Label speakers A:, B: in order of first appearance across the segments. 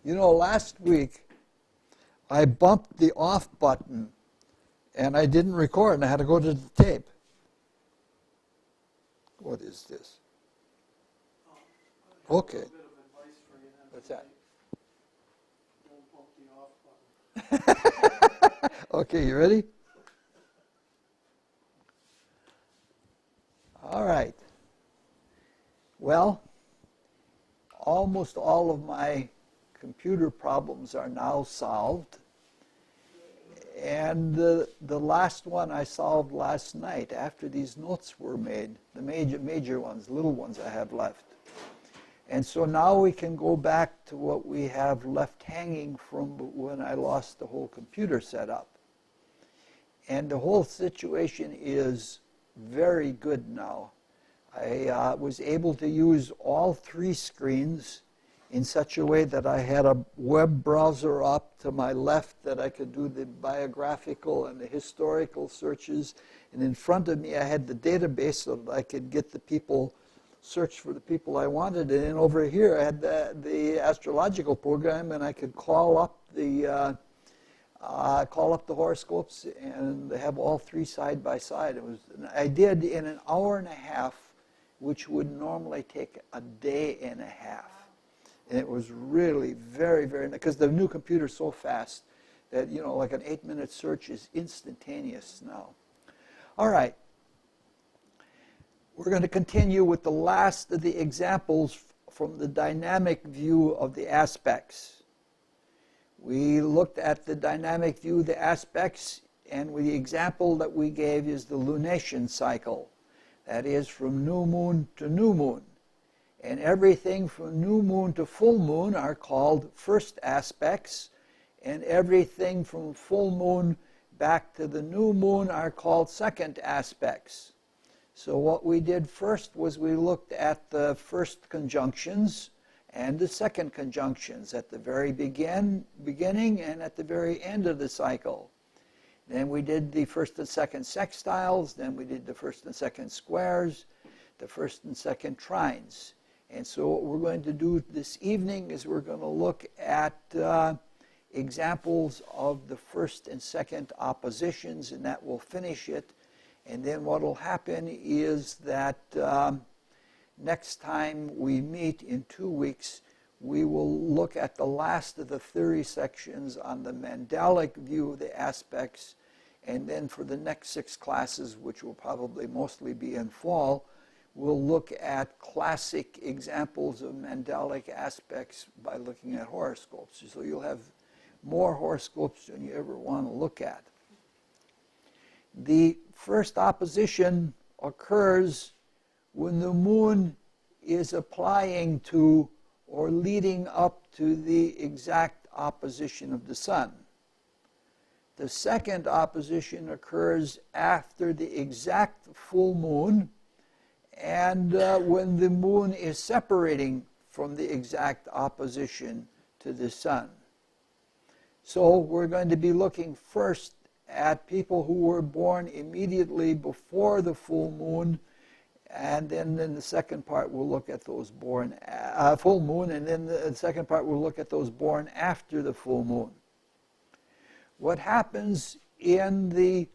A: You know, last week I bumped the off button and I didn't record and I had to go to the tape. What is this? Okay. What's that? Don't bump the off button. Okay, you ready? All right. Well, almost all of my computer problems are now solved. And the last one I solved last night after these notes were made, the major ones, little ones I have left. And so now we can go back to what we have left hanging from when I lost the whole computer setup. And the whole situation is very good now. I was able to use all three screens in such a way that I had a web browser up to my left that I could do the biographical and the historical searches. And in front of me I had the database so that I could get the people, search for the people I wanted. And then over here I had the astrological program, and I could call up the horoscopes and have all three side by side. I did in an hour and a half, which would normally take a day and a half. And it was really very, very nice, because the new computer's so fast that, you know, like an 8-minute search is instantaneous now. All right. We're going to continue with the last of the examples from the dynamic view of the aspects. We looked at the dynamic view of the aspects, and the example that we gave is the lunation cycle. That is from new moon to new moon. And everything from new moon to full moon are called first aspects, and everything from full moon back to the new moon are called second aspects. So what we did first was we looked at the first conjunctions and the second conjunctions at the very beginning and at the very end of the cycle. Then we did the first and second sextiles, then we did the first and second squares, the first and second trines. And so what we're going to do this evening is we're going to look at examples of the first and second oppositions, and that will finish it. And then what will happen is that next time we meet in 2 weeks, we will look at the last of the theory sections on the Mandalic view of the aspects. And then for the next 6 classes, which will probably mostly be in fall, we'll look at classic examples of Mandalic aspects by looking at horoscopes. So you'll have more horoscopes than you ever want to look at. The first opposition occurs when the moon is applying to or leading up to the exact opposition of the sun. The second opposition occurs after the exact full moon, and when the moon is separating from the exact opposition to the sun. So we're going to be looking first at people who were born immediately before the full moon, and then in the second part we'll look at those born full moon, and then the second part we'll look at those born after the full moon. What happens in the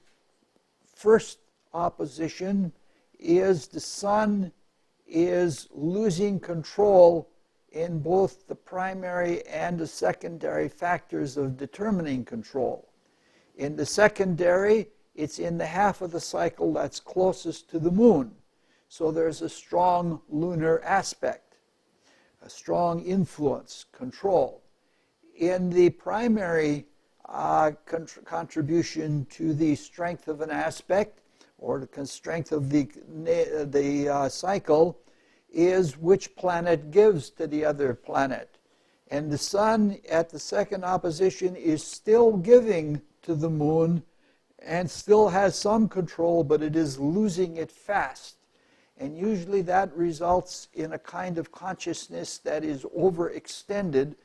A: first opposition is the sun is losing control in both the primary and the secondary factors of determining control. In the secondary, it's in the half of the cycle that's closest to the moon. So there's a strong lunar aspect, a strong influence, control. In the primary contribution to the strength of an aspect, or the strength of the cycle, is which planet gives to the other planet. And the sun at the second opposition is still giving to the moon and still has some control, but it is losing it fast. And usually that results in a kind of consciousness that is overextended,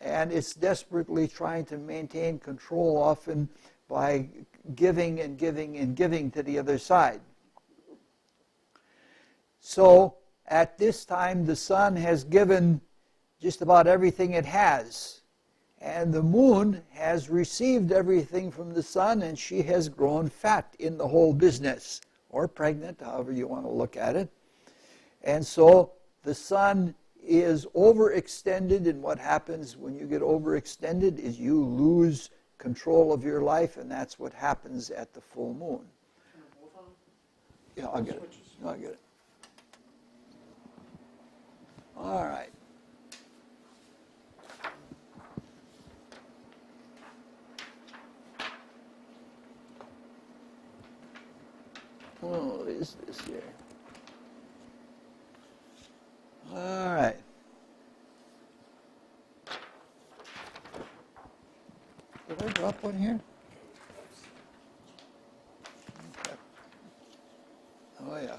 A: and it's desperately trying to maintain control, often by giving and giving and giving to the other side. So at this time, the sun has given just about everything it has. And the moon has received everything from the sun, and she has grown fat in the whole business, or pregnant, however you want to look at it. And so the sun is overextended, and what happens when you get overextended is you lose control of your life, and that's what happens at the full moon. Yeah, I'll get it. No, I'll get it. All right. What is this here? All right. Did I drop one here? Okay. Oh, yeah.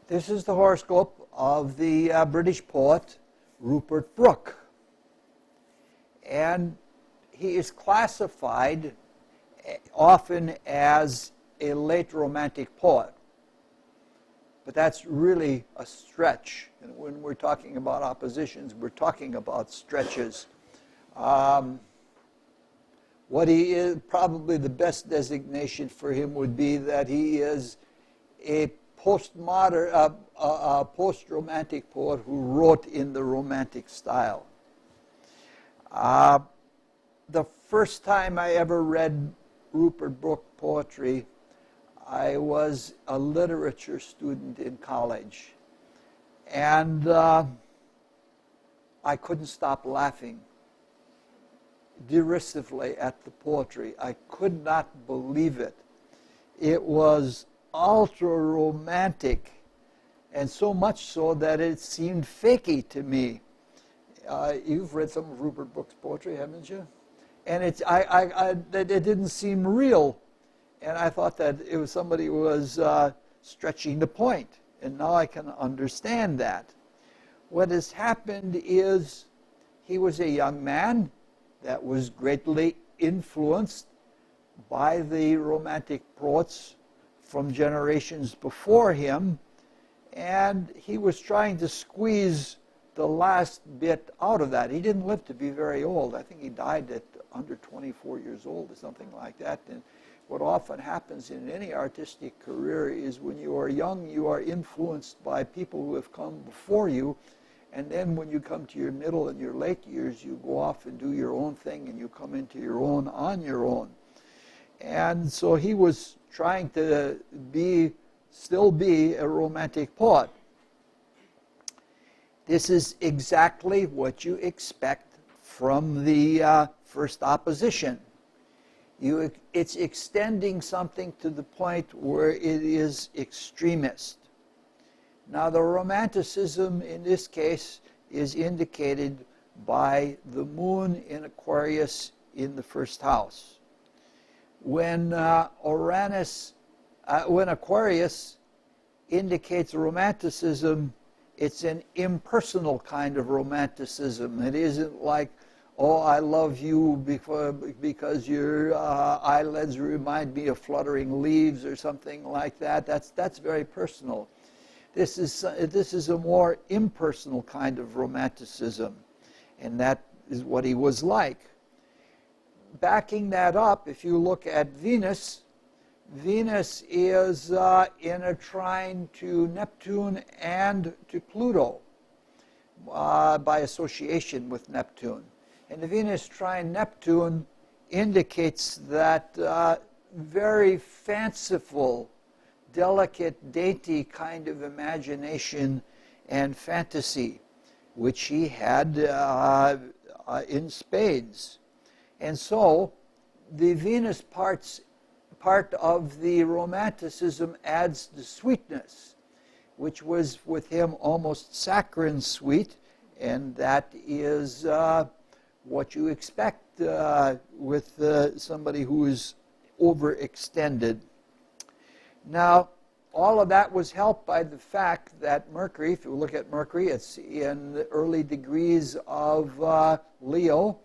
A: This is the horoscope of the British poet Rupert Brooke. And he is classified often as a late Romantic poet. But that's really a stretch. And when we're talking about oppositions, we're talking about stretches. What he is, probably the best designation for him would be that he is a postmodern, post-romantic poet who wrote in the Romantic style. The first time I ever read Rupert Brooke poetry, I was a literature student in college. And I couldn't stop laughing derisively at the poetry. I could not believe it. It was ultra romantic, and so much so that it seemed fakey to me. You've read some of Rupert Brooke's poetry, haven't you? And it didn't seem real, and I thought that it was somebody who was stretching the point, and now I can understand that. What has happened is he was a young man that was greatly influenced by the Romantic poets from generations before him, and he was trying to squeeze the last bit out of that. He didn't live to be very old. I think he died at under 24 years old or something like that. And what often happens in any artistic career is when you are young, you are influenced by people who have come before you, and then when you come to your middle and your late years, you go off and do your own thing, and you come into your own on your own. And so he was trying to still be a Romantic poet. This is exactly what you expect from the first opposition. It's extending something to the point where it is extremist. Now, the Romanticism in this case is indicated by the moon in Aquarius in the first house. When Aquarius indicates Romanticism, it's an impersonal kind of Romanticism. It isn't like, oh, I love you because your eyelids remind me of fluttering leaves or something like that. That's very personal. This is a more impersonal kind of Romanticism, and that is what he was like. Backing that up, if you look at Venus, Venus is in a trine to Neptune and to Pluto by association with Neptune. And the Venus trine Neptune indicates that very fanciful, delicate, dainty kind of imagination and fantasy, which he had in spades. And so the Venus part of the Romanticism adds the sweetness, which was with him almost saccharine sweet, and that is what you expect with somebody who is overextended. Now, all of that was helped by the fact that Mercury, if you look at Mercury, it's in the early degrees of Leo,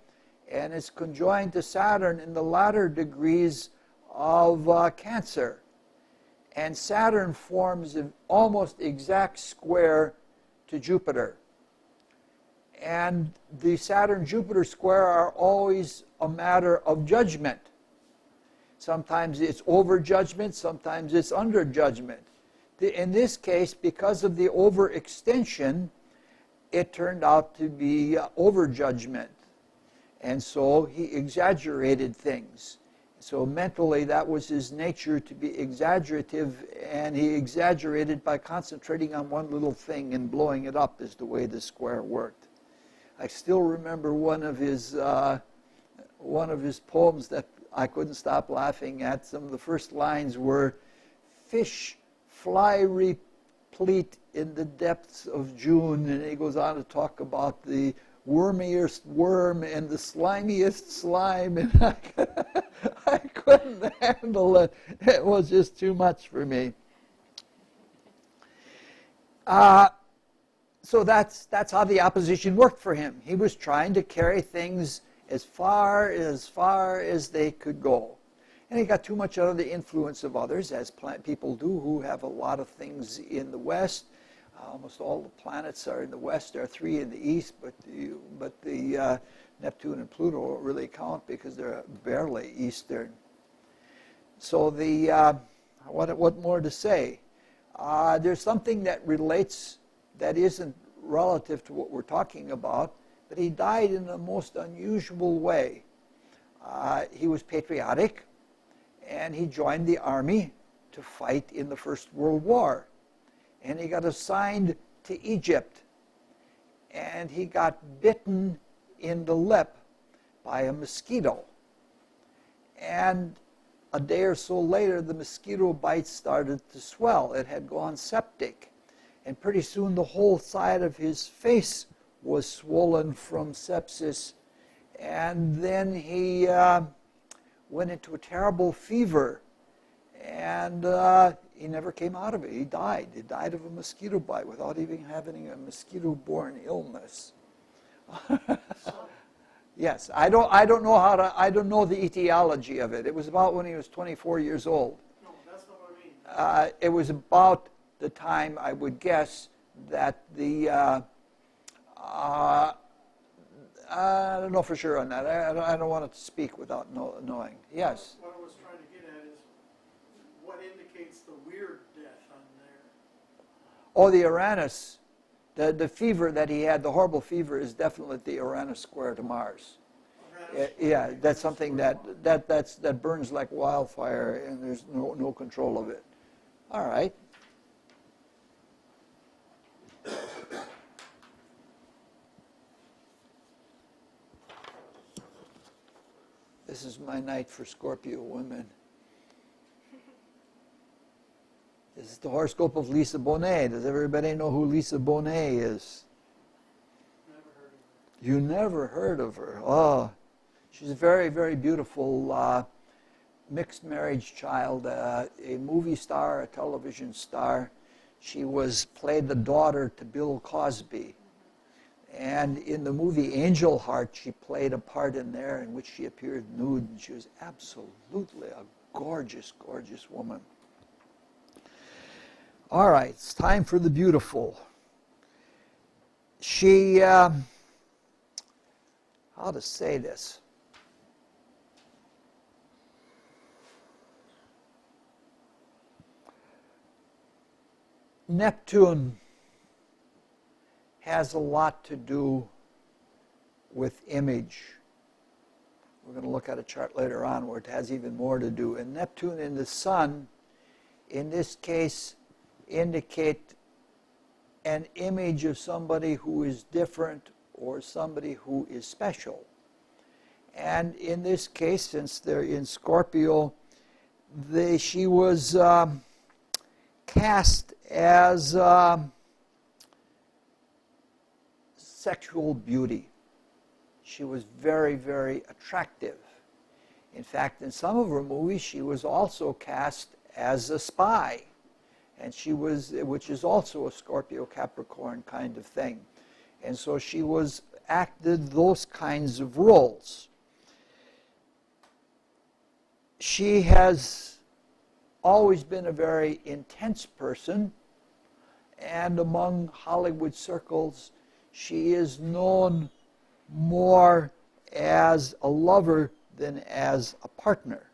A: and it's conjoined to Saturn in the latter degrees of Cancer. And Saturn forms an almost exact square to Jupiter. And the Saturn-Jupiter square are always a matter of judgment. Sometimes it's over judgment, sometimes it's under judgment. In this case, because of the overextension, it turned out to be over judgment. And so he exaggerated things. So mentally, that was his nature, to be exaggerative, and he exaggerated by concentrating on one little thing and blowing it up, is the way the square worked. I still remember one of his poems that I couldn't stop laughing at. Some of the first lines were, "Fish fly replete in the depths of June," and he goes on to talk about the wormiest worm and the slimiest slime, and I couldn't handle it. It was just too much for me. So that's how the opposition worked for him. He was trying to carry things as far as they could go. And he got too much under the influence of others, as people do who have a lot of things in the West. Almost all the planets are in the West. There are 3 in the East, but the Neptune and Pluto don't really count because they're barely Eastern. So what more to say? There's something that relates that isn't relative to what we're talking about, but he died in a most unusual way. He was patriotic, and he joined the army to fight in the First World War. And he got assigned to Egypt, and he got bitten in the lip by a mosquito. And a day or so later, the mosquito bite started to swell. It had gone septic. And pretty soon the whole side of his face was swollen from sepsis. And then he went into a terrible fever. And he never came out of it. He died. He died of a mosquito bite without even having a mosquito-borne illness. Yes, I don't know the etiology of it. It was about when he was 24 years old.
B: No, that's not what I mean.
A: It was about the time, I would guess, that the I don't know for sure on that. I don't want to speak without knowing. Yes.
B: What I was trying to get at is what indicates the weird death on there.
A: Oh, the Uranus. The fever that he had, the horrible fever, is definitely the Uranus square to Mars. Yeah, that's something that burns like wildfire, and there's no control of it. All right. This is my night for Scorpio women. This is the horoscope of Lisa Bonet. Does everybody know who Lisa Bonet is?
B: Never heard of her.
A: You never heard of her? Oh, she's a very, very beautiful mixed marriage child, a movie star, a television star. She played the daughter to Bill Cosby. And in the movie Angel Heart, she played a part in there in which she appeared nude. And she was absolutely a gorgeous, gorgeous woman. All right, it's time for the beautiful. She, how to say this? Neptune has a lot to do with image. We're going to look at a chart later on where it has even more to do. And Neptune and the Sun, in this case, indicate an image of somebody who is different or somebody who is special. And in this case, since they're in Scorpio, she was cast as sexual beauty. She was very, very attractive. In fact, in some of her movies, she was also cast as a spy. and she was, which is also a Scorpio Capricorn kind of thing. And so she was acted those kinds of roles. She has always been a very intense person, and among Hollywood circles, she is known more as a lover than as a partner.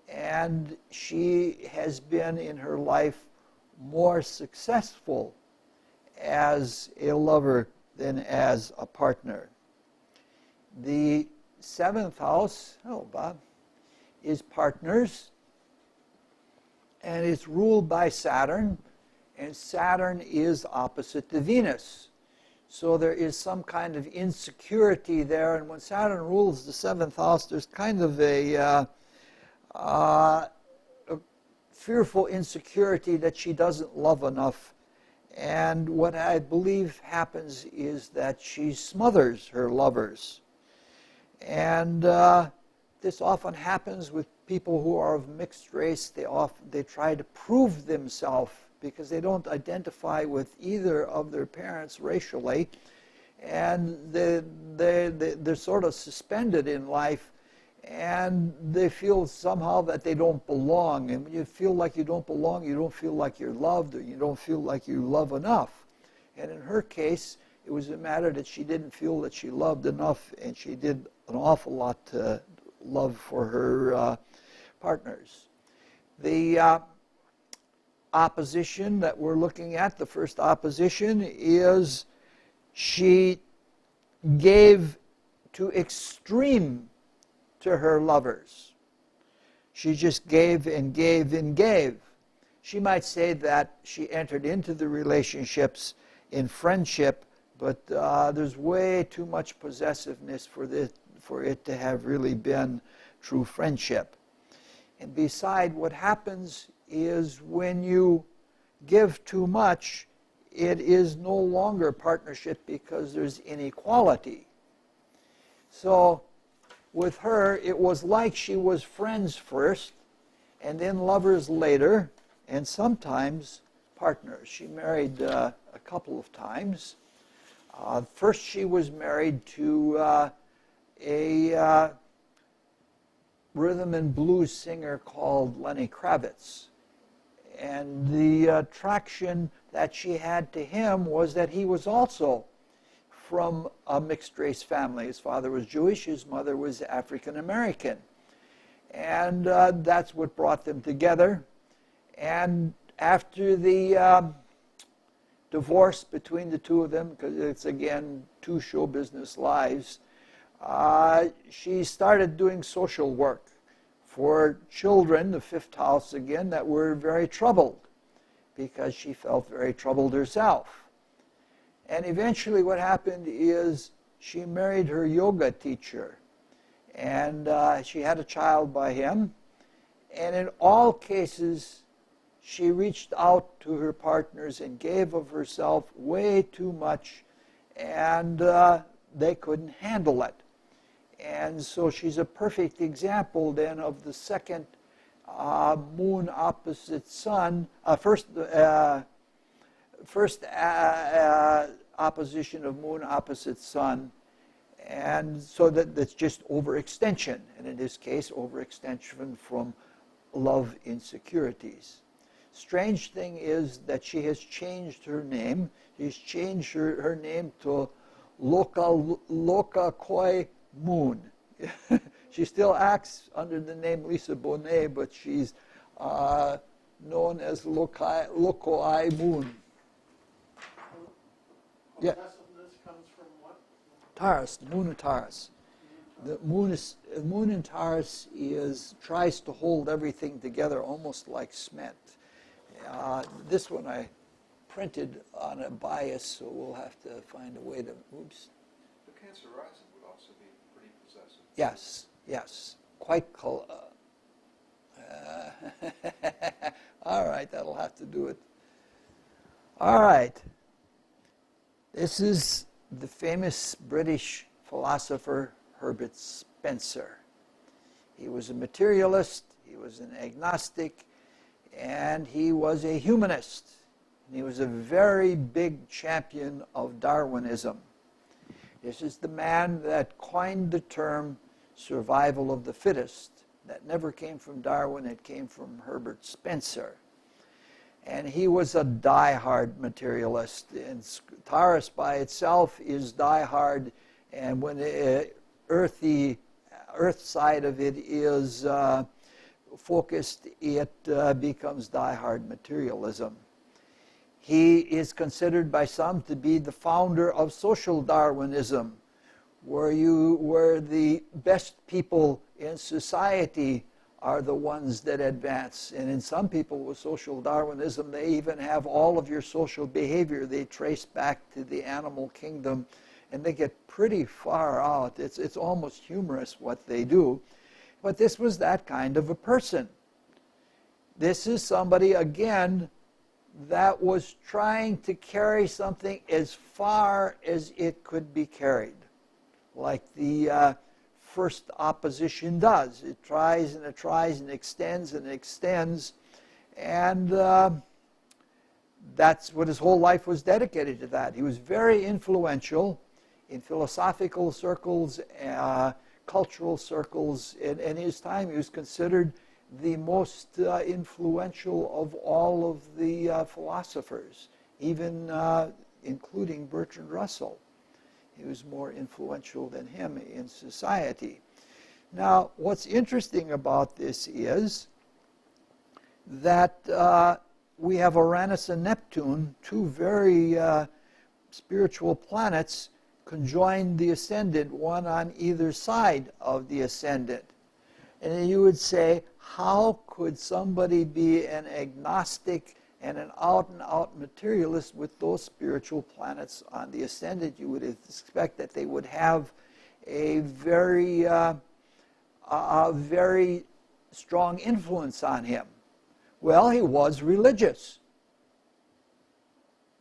A: And she has been in her life more successful as a lover than as a partner. The 7th house, hello Bob, is partners, and it's ruled by Saturn, and Saturn is opposite to Venus. So there is some kind of insecurity there, and when Saturn rules the 7th house, there's kind of a fearful insecurity that she doesn't love enough. And what I believe happens is that she smothers her lovers. And this often happens with people who are of mixed race. They try to prove themselves because they don't identify with either of their parents racially, and they're sort of suspended in life, and they feel somehow that they don't belong. And when you feel like you don't belong, you don't feel like you're loved, or you don't feel like you love enough. And in her case, it was a matter that she didn't feel that she loved enough, and she did an awful lot to love for her partners. The opposition that we're looking at, the first opposition, is she gave to extreme to her lovers. She just gave and gave and gave. She might say that she entered into the relationships in friendship, but there's way too much possessiveness for it to have really been true friendship. And beside, what happens is when you give too much, it is no longer partnership because there's inequality. So with her, it was like she was friends first, and then lovers later, and sometimes partners. She married a couple of times. First, she was married to a rhythm and blues singer called Lenny Kravitz. And the attraction that she had to him was that he was also from a mixed race family. His father was Jewish, his mother was African American. And that's what brought them together. And after the divorce between the two of them, because it's again two show business lives, she started doing social work for children, the 5th house again, that were very troubled, because she felt very troubled herself. And eventually what happened is she married her yoga teacher, and she had a child by him. And in all cases, she reached out to her partners and gave of herself way too much, and they couldn't handle it. And so she's a perfect example then of the second moon opposite sun, first opposition of moon opposite sun. And so that's just overextension, and in this case, overextension from love insecurities. Strange thing is that she has changed her name. She's changed her name to Loka Koi Moon. She still acts under the name Lisa Bonet, but she's known as Lokoi Moon. Yeah.
B: Possessiveness comes from what?
A: Taurus, the moon of Taurus. The moon in Taurus tries to hold everything together almost like cement. This one I printed on a bias, so we'll have to find a way to, oops.
C: The Cancer rising would also be pretty possessive.
A: Yes, quite, all right, that'll have to do it. All right. This is the famous British philosopher Herbert Spencer. He was a materialist, he was an agnostic, and he was a humanist. And he was a very big champion of Darwinism. This is the man that coined the term survival of the fittest. That never came from Darwin, it came from Herbert Spencer. And he was a die-hard materialist. And Taurus by itself is die-hard, and when the earth side of it is focused, it becomes die-hard materialism. He is considered by some to be the founder of social Darwinism, where the best people in society are the ones that advance. And in some people with social Darwinism, they even have all of your social behavior they trace back to the animal kingdom, and they get pretty far out. It's almost humorous what they do. But this was that kind of a person. This is somebody, again, that was trying to carry something as far as it could be carried, like the first opposition does. It tries and it tries and extends and extends, and that's what his whole life was dedicated to. That he was very influential in philosophical circles, cultural circles. In his time, he was considered the most influential of all of the philosophers, even including Bertrand Russell. He was more influential than him in society. Now, what's interesting about this is that we have Uranus and Neptune, two very spiritual planets, conjoined the ascendant, one on either side of the ascendant. And you would say, how could somebody be an agnostic and an out-and-out materialist with those spiritual planets on the ascendant? You would expect that they would have a very strong influence on him. Well, he was religious.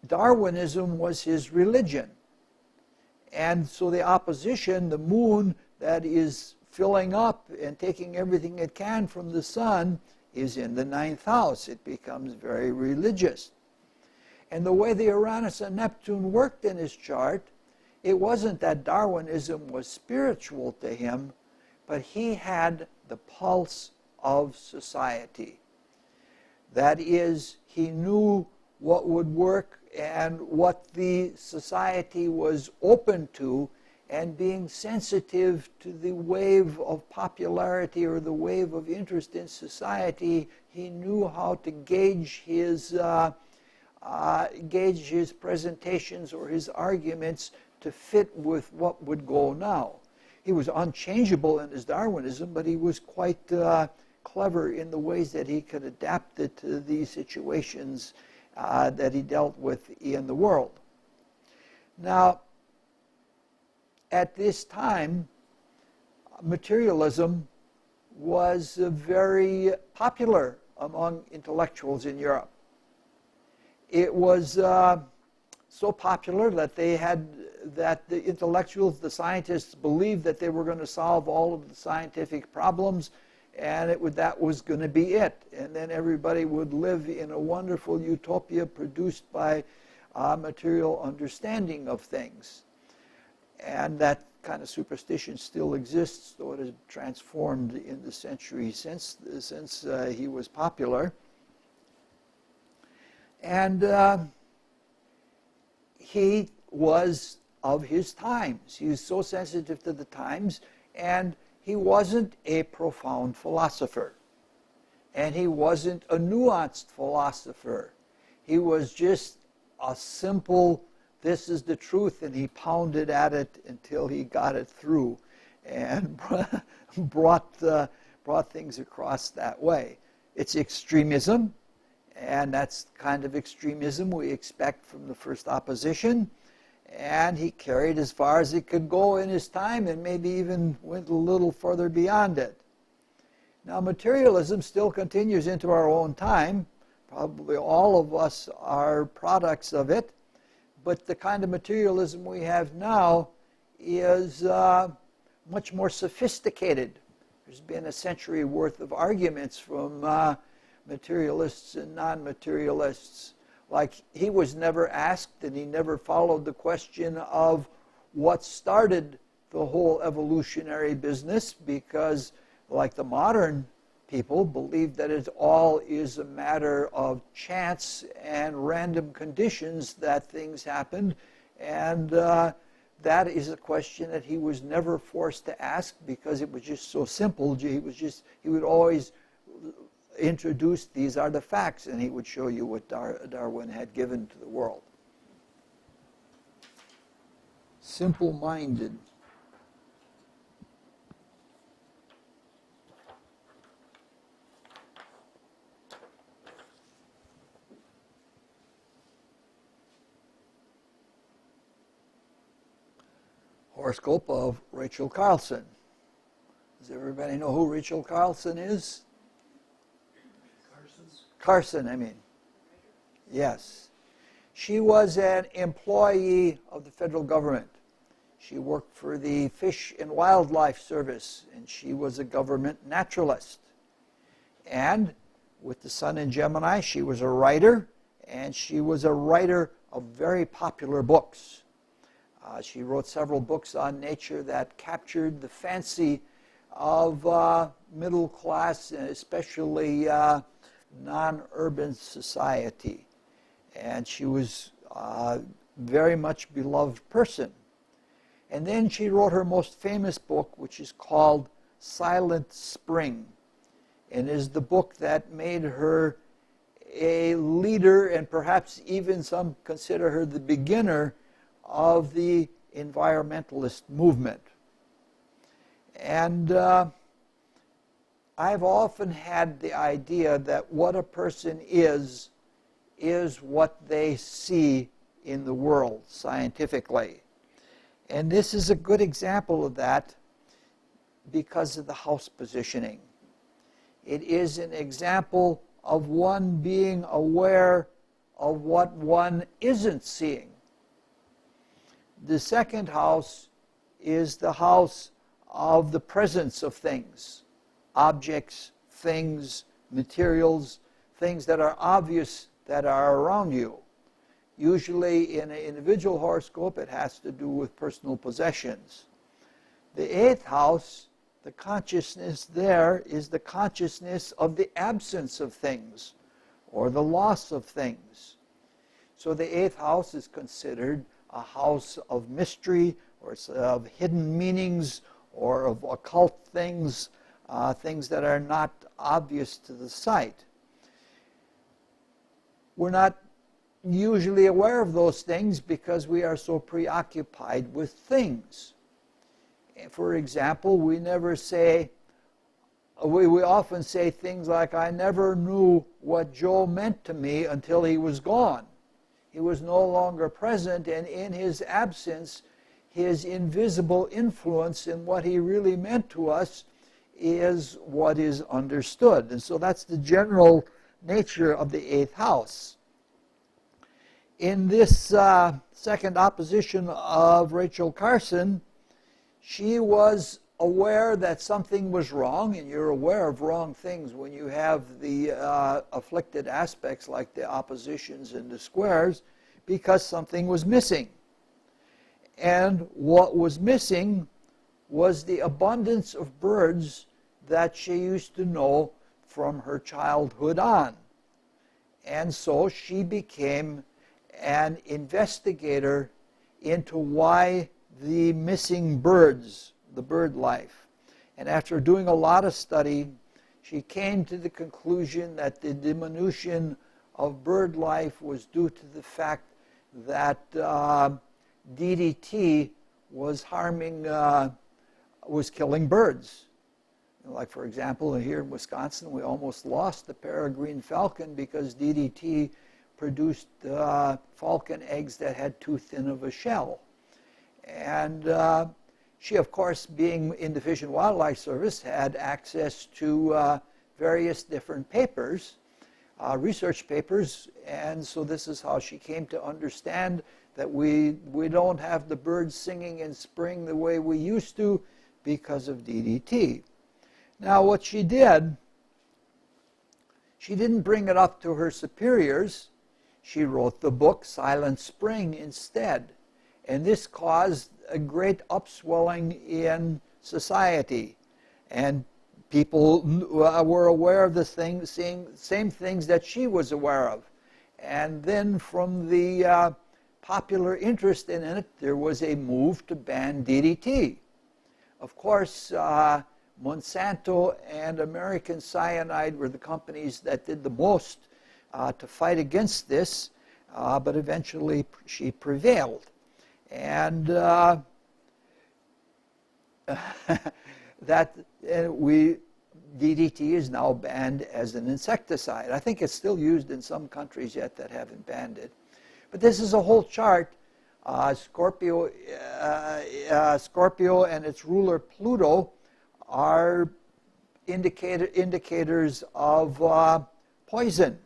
A: Darwinism was his religion. And so the opposition, the moon that is filling up and taking everything it can from the sun, is in the 9th house. It becomes very religious. And the way the Uranus and Neptune worked in his chart, it wasn't that Darwinism was spiritual to him, but he had the pulse of society. That is, he knew what would work and what the society was open to, and being sensitive to the wave of popularity or the wave of interest in society, he knew how to gauge his presentations or his arguments to fit with what would go now. He was unchangeable in his Darwinism, but he was quite clever in the ways that he could adapt it to the situations that he dealt with in the world. Now, at this time, materialism was very popular among intellectuals in Europe. It was so popular that the intellectuals, the scientists, believed that they were going to solve all of the scientific problems, and that was going to be it. And then everybody would live in a wonderful utopia produced by material understanding of things. And that kind of superstition still exists, though it has transformed in the century since he was popular. And he was of his times. He was so sensitive to the times, and he wasn't a profound philosopher. And he wasn't a nuanced philosopher. He was just a simple, this is the truth, and he pounded at it until he got it through and brought things across that way. It's extremism, and that's kind of extremism we expect from the first opposition. And he carried as far as he could go in his time, and maybe even went a little further beyond it. Now, materialism still continues into our own time. Probably all of us are products of it. But the kind of materialism we have now is much more sophisticated. There's been a century worth of arguments from materialists and non-materialists. Like, he was never asked, and he never followed the question of what started the whole evolutionary business, because like the modern people believe that it all is a matter of chance and random conditions that things happened, and that is a question that he was never forced to ask because it was just so simple. He would always introduce, these are the facts, and he would show you what Darwin had given to the world. Simple-minded. Horoscope of Rachel Carlson. Does everybody know who Rachel Carlson is? Carson, I mean. Yes. She was an employee of the federal government. She worked for the Fish and Wildlife Service, and she was a government naturalist. And with the Sun in Gemini, she was a writer, and she was a writer of very popular books. She wrote several books on nature that captured the fancy of middle class, especially non-urban society. And she was a very much beloved person. And then she wrote her most famous book, which is called Silent Spring, and is the book that made her a leader, and perhaps even some consider her the beginner of the environmentalist movement. And I've often had the idea that what a person is what they see in the world scientifically. And this is a good example of that because of the house positioning. It is an example of one being aware of what one isn't seeing. The second house is the house of the presence of things, objects, things, materials, things that are obvious that are around you. Usually in an individual horoscope, it has to do with personal possessions. The eighth house, the consciousness there, is the consciousness of the absence of things or the loss of things. So the eighth house is considered a house of mystery, or of hidden meanings, or of occult things, things that are not obvious to the sight. We're not usually aware of those things because we are so preoccupied with things. For example, we often say things like, I never knew what Joe meant to me until he was gone. He was no longer present, and in his absence, his invisible influence in what he really meant to us is what is understood. And so that's the general nature of the eighth house. In this second opposition of Rachel Carson, she was aware that something was wrong, and you're aware of wrong things when you have the afflicted aspects like the oppositions and the squares, because something was missing. And what was missing was the abundance of birds that she used to know from her childhood on. And so she became an investigator into why the missing birds, the bird life. And after doing a lot of study, she came to the conclusion that the diminution of bird life was due to the fact that DDT was killing birds. Like, for example, here in Wisconsin, we almost lost the peregrine falcon because DDT produced falcon eggs that had too thin of a shell. And she, of course, being in the Fish and Wildlife Service, had access to various different papers, research papers, and so this is how she came to understand that we don't have the birds singing in spring the way we used to because of DDT. Now, what she did, She didn't bring it up to her superiors. She wrote the book Silent Spring instead. And this caused a great upswelling in society. And people were aware of the same things that she was aware of. And then from the popular interest in it, there was a move to ban DDT. Of course, Monsanto and American Cyanide were the companies that did the most to fight against this, but eventually she prevailed. And DDT is now banned as an insecticide. I think it's still used in some countries yet that haven't banned it. But this is a whole chart. Scorpio and its ruler Pluto are indicators of poison.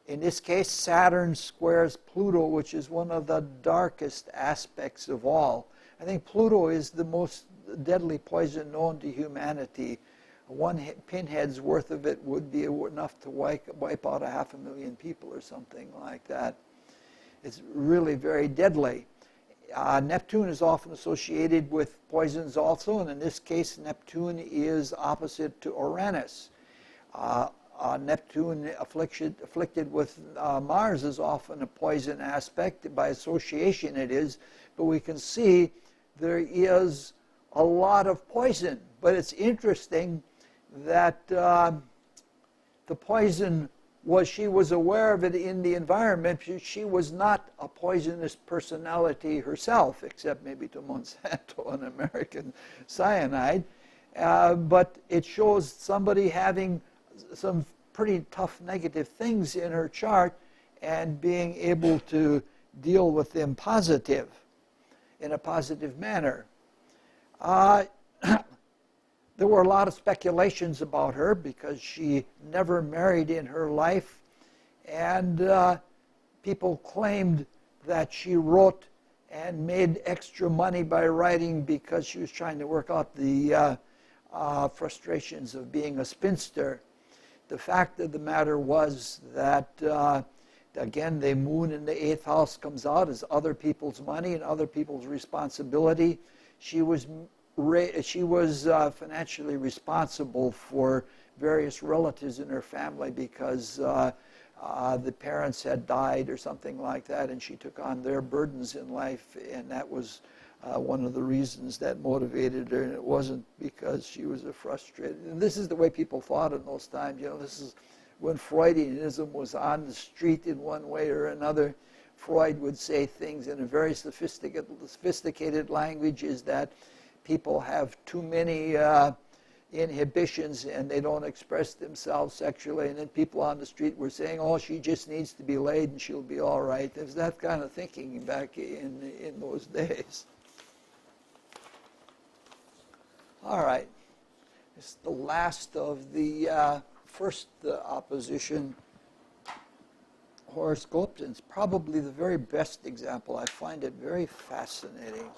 A: In this case, Saturn squares Pluto, which is one of the darkest aspects of all. I think Pluto is the most deadly poison known to humanity. One pinhead's worth of it would be enough to wipe out 500,000 people or something like that. It's really very deadly. Neptune is often associated with poisons also, and in this case, Neptune is opposite to Uranus. Neptune afflicted with Mars is often a poison aspect. By association it is, but we can see there is a lot of poison. But it's interesting that the poison she was aware of it in the environment. She was not a poisonous personality herself, except maybe to Monsanto and American Cyanide. But it shows somebody having some pretty tough negative things in her chart and being able to deal with them in a positive manner. There were a lot of speculations about her because she never married in her life, and people claimed that she wrote and made extra money by writing because she was trying to work out the frustrations of being a spinster. The fact of the matter was that, again, the moon in the 8th house comes out as other people's money and other people's responsibility. She was financially responsible for various relatives in her family because the parents had died or something like that, and she took on their burdens in life, and that was one of the reasons that motivated her, and it wasn't because she was a frustrated. And this is the way people thought in those times. You know, this is when Freudianism was on the street in one way or another. Freud would say things in a very sophisticated language, is that people have too many inhibitions and they don't express themselves sexually. And then people on the street were saying, oh, she just needs to be laid and she'll be all right. There's that kind of thinking back in those days. All right. It's the last of the first opposition horoscopes. And it's probably the very best example. I find it very fascinating.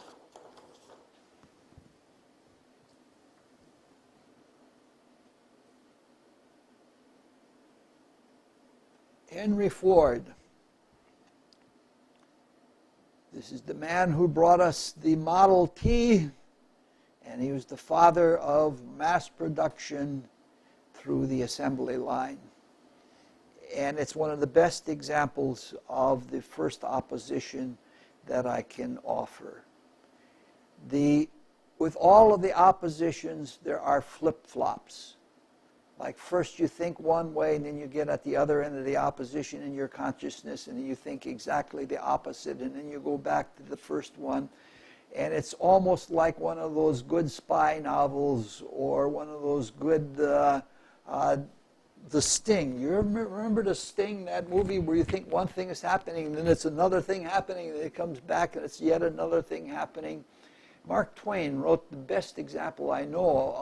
A: Henry Ford. This is the man who brought us the Model T, and he was the father of mass production through the assembly line. And it's one of the best examples of the first opposition that I can offer. With all of the oppositions, there are flip-flops. Like first you think one way, and then you get at the other end of the opposition in your consciousness, and you think exactly the opposite, and then you go back to the first one. And it's almost like one of those good spy novels or one of those good, The Sting. You remember The Sting, that movie where you think one thing is happening, and then it's another thing happening, and it comes back, and it's yet another thing happening. Mark Twain wrote the best example I know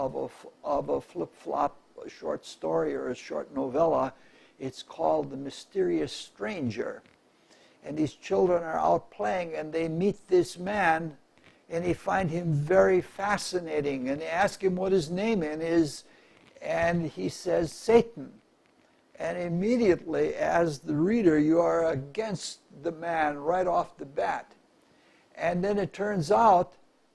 A: of a flip-flop, a short story or a short novella. It's called The Mysterious Stranger. And these children are out playing, and they meet this man, and they find him very fascinating, and they ask him what his name is, and he says Satan. And immediately, as the reader, you are against the man right off the bat. And then it turns out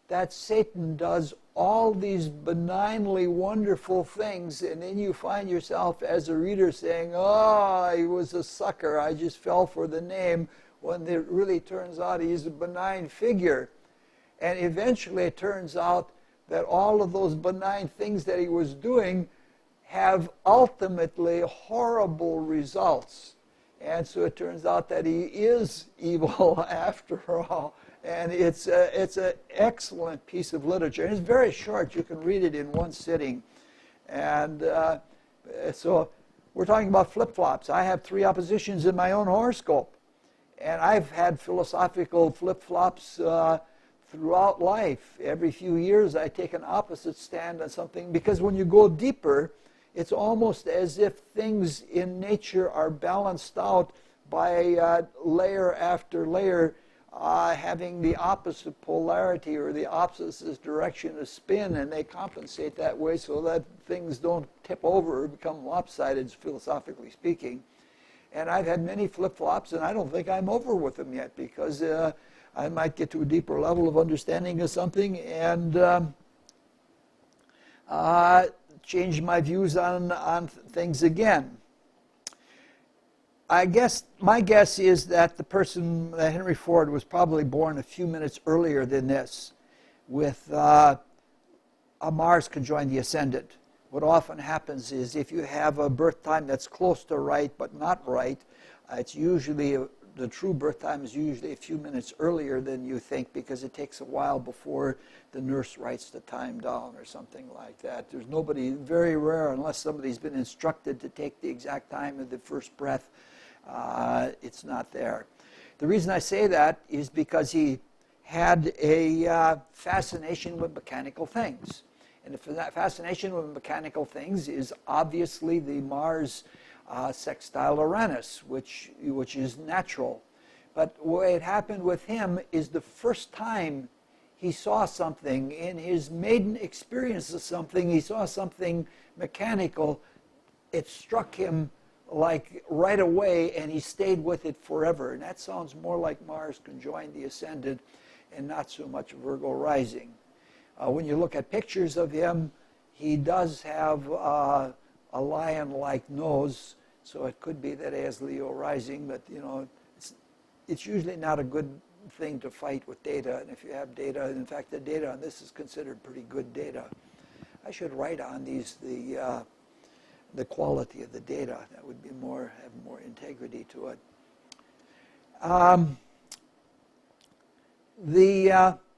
A: that Satan does all these benignly wonderful things, and then you find yourself as a reader saying, oh, he was a sucker, I just fell for the name, when it really turns out he's a benign figure. And eventually it turns out that all of those benign things that he was doing have ultimately horrible results. And so it turns out that he is evil after all. And it's an excellent piece of literature. And it's very short. You can read it in one sitting. And so we're talking about flip-flops. I have 3 oppositions in my own horoscope. And I've had philosophical flip-flops throughout life. Every few years I take an opposite stand on something, because when you go deeper, it's almost as if things in nature are balanced out by layer after layer, having the opposite polarity or the opposite direction of spin, and they compensate that way so that things don't tip over or become lopsided, philosophically speaking. And I've had many flip-flops, and I don't think I'm over with them yet, because I might get to a deeper level of understanding of something and change my views on things again. I guess my guess is that the person, Henry Ford, was probably born a few minutes earlier than this, with a Mars conjoined the ascendant. What often happens is if you have a birth time that's close to right but not right, it's usually the true birth time is usually a few minutes earlier than you think, because it takes a while before the nurse writes the time down or something like that. There's nobody, very rare, unless somebody's been instructed to take the exact time of the first breath, it's not there. The reason I say that is because he had a fascination with mechanical things. And if that fascination with mechanical things is obviously the Mars sextile Uranus, which is natural. But what had happened with him is the first time he saw something, in his maiden experience of something, he saw something mechanical, it struck him like right away, and he stayed with it forever. And that sounds more like Mars conjoined the ascendant and not so much Virgo rising. When you look at pictures of him, he does have a lion-like nose, so it could be that he has Leo rising, but it's usually not a good thing to fight with data. And if you have data, in fact, the data on this is considered pretty good data. I should write on these the quality of the data. That would be have more integrity to it.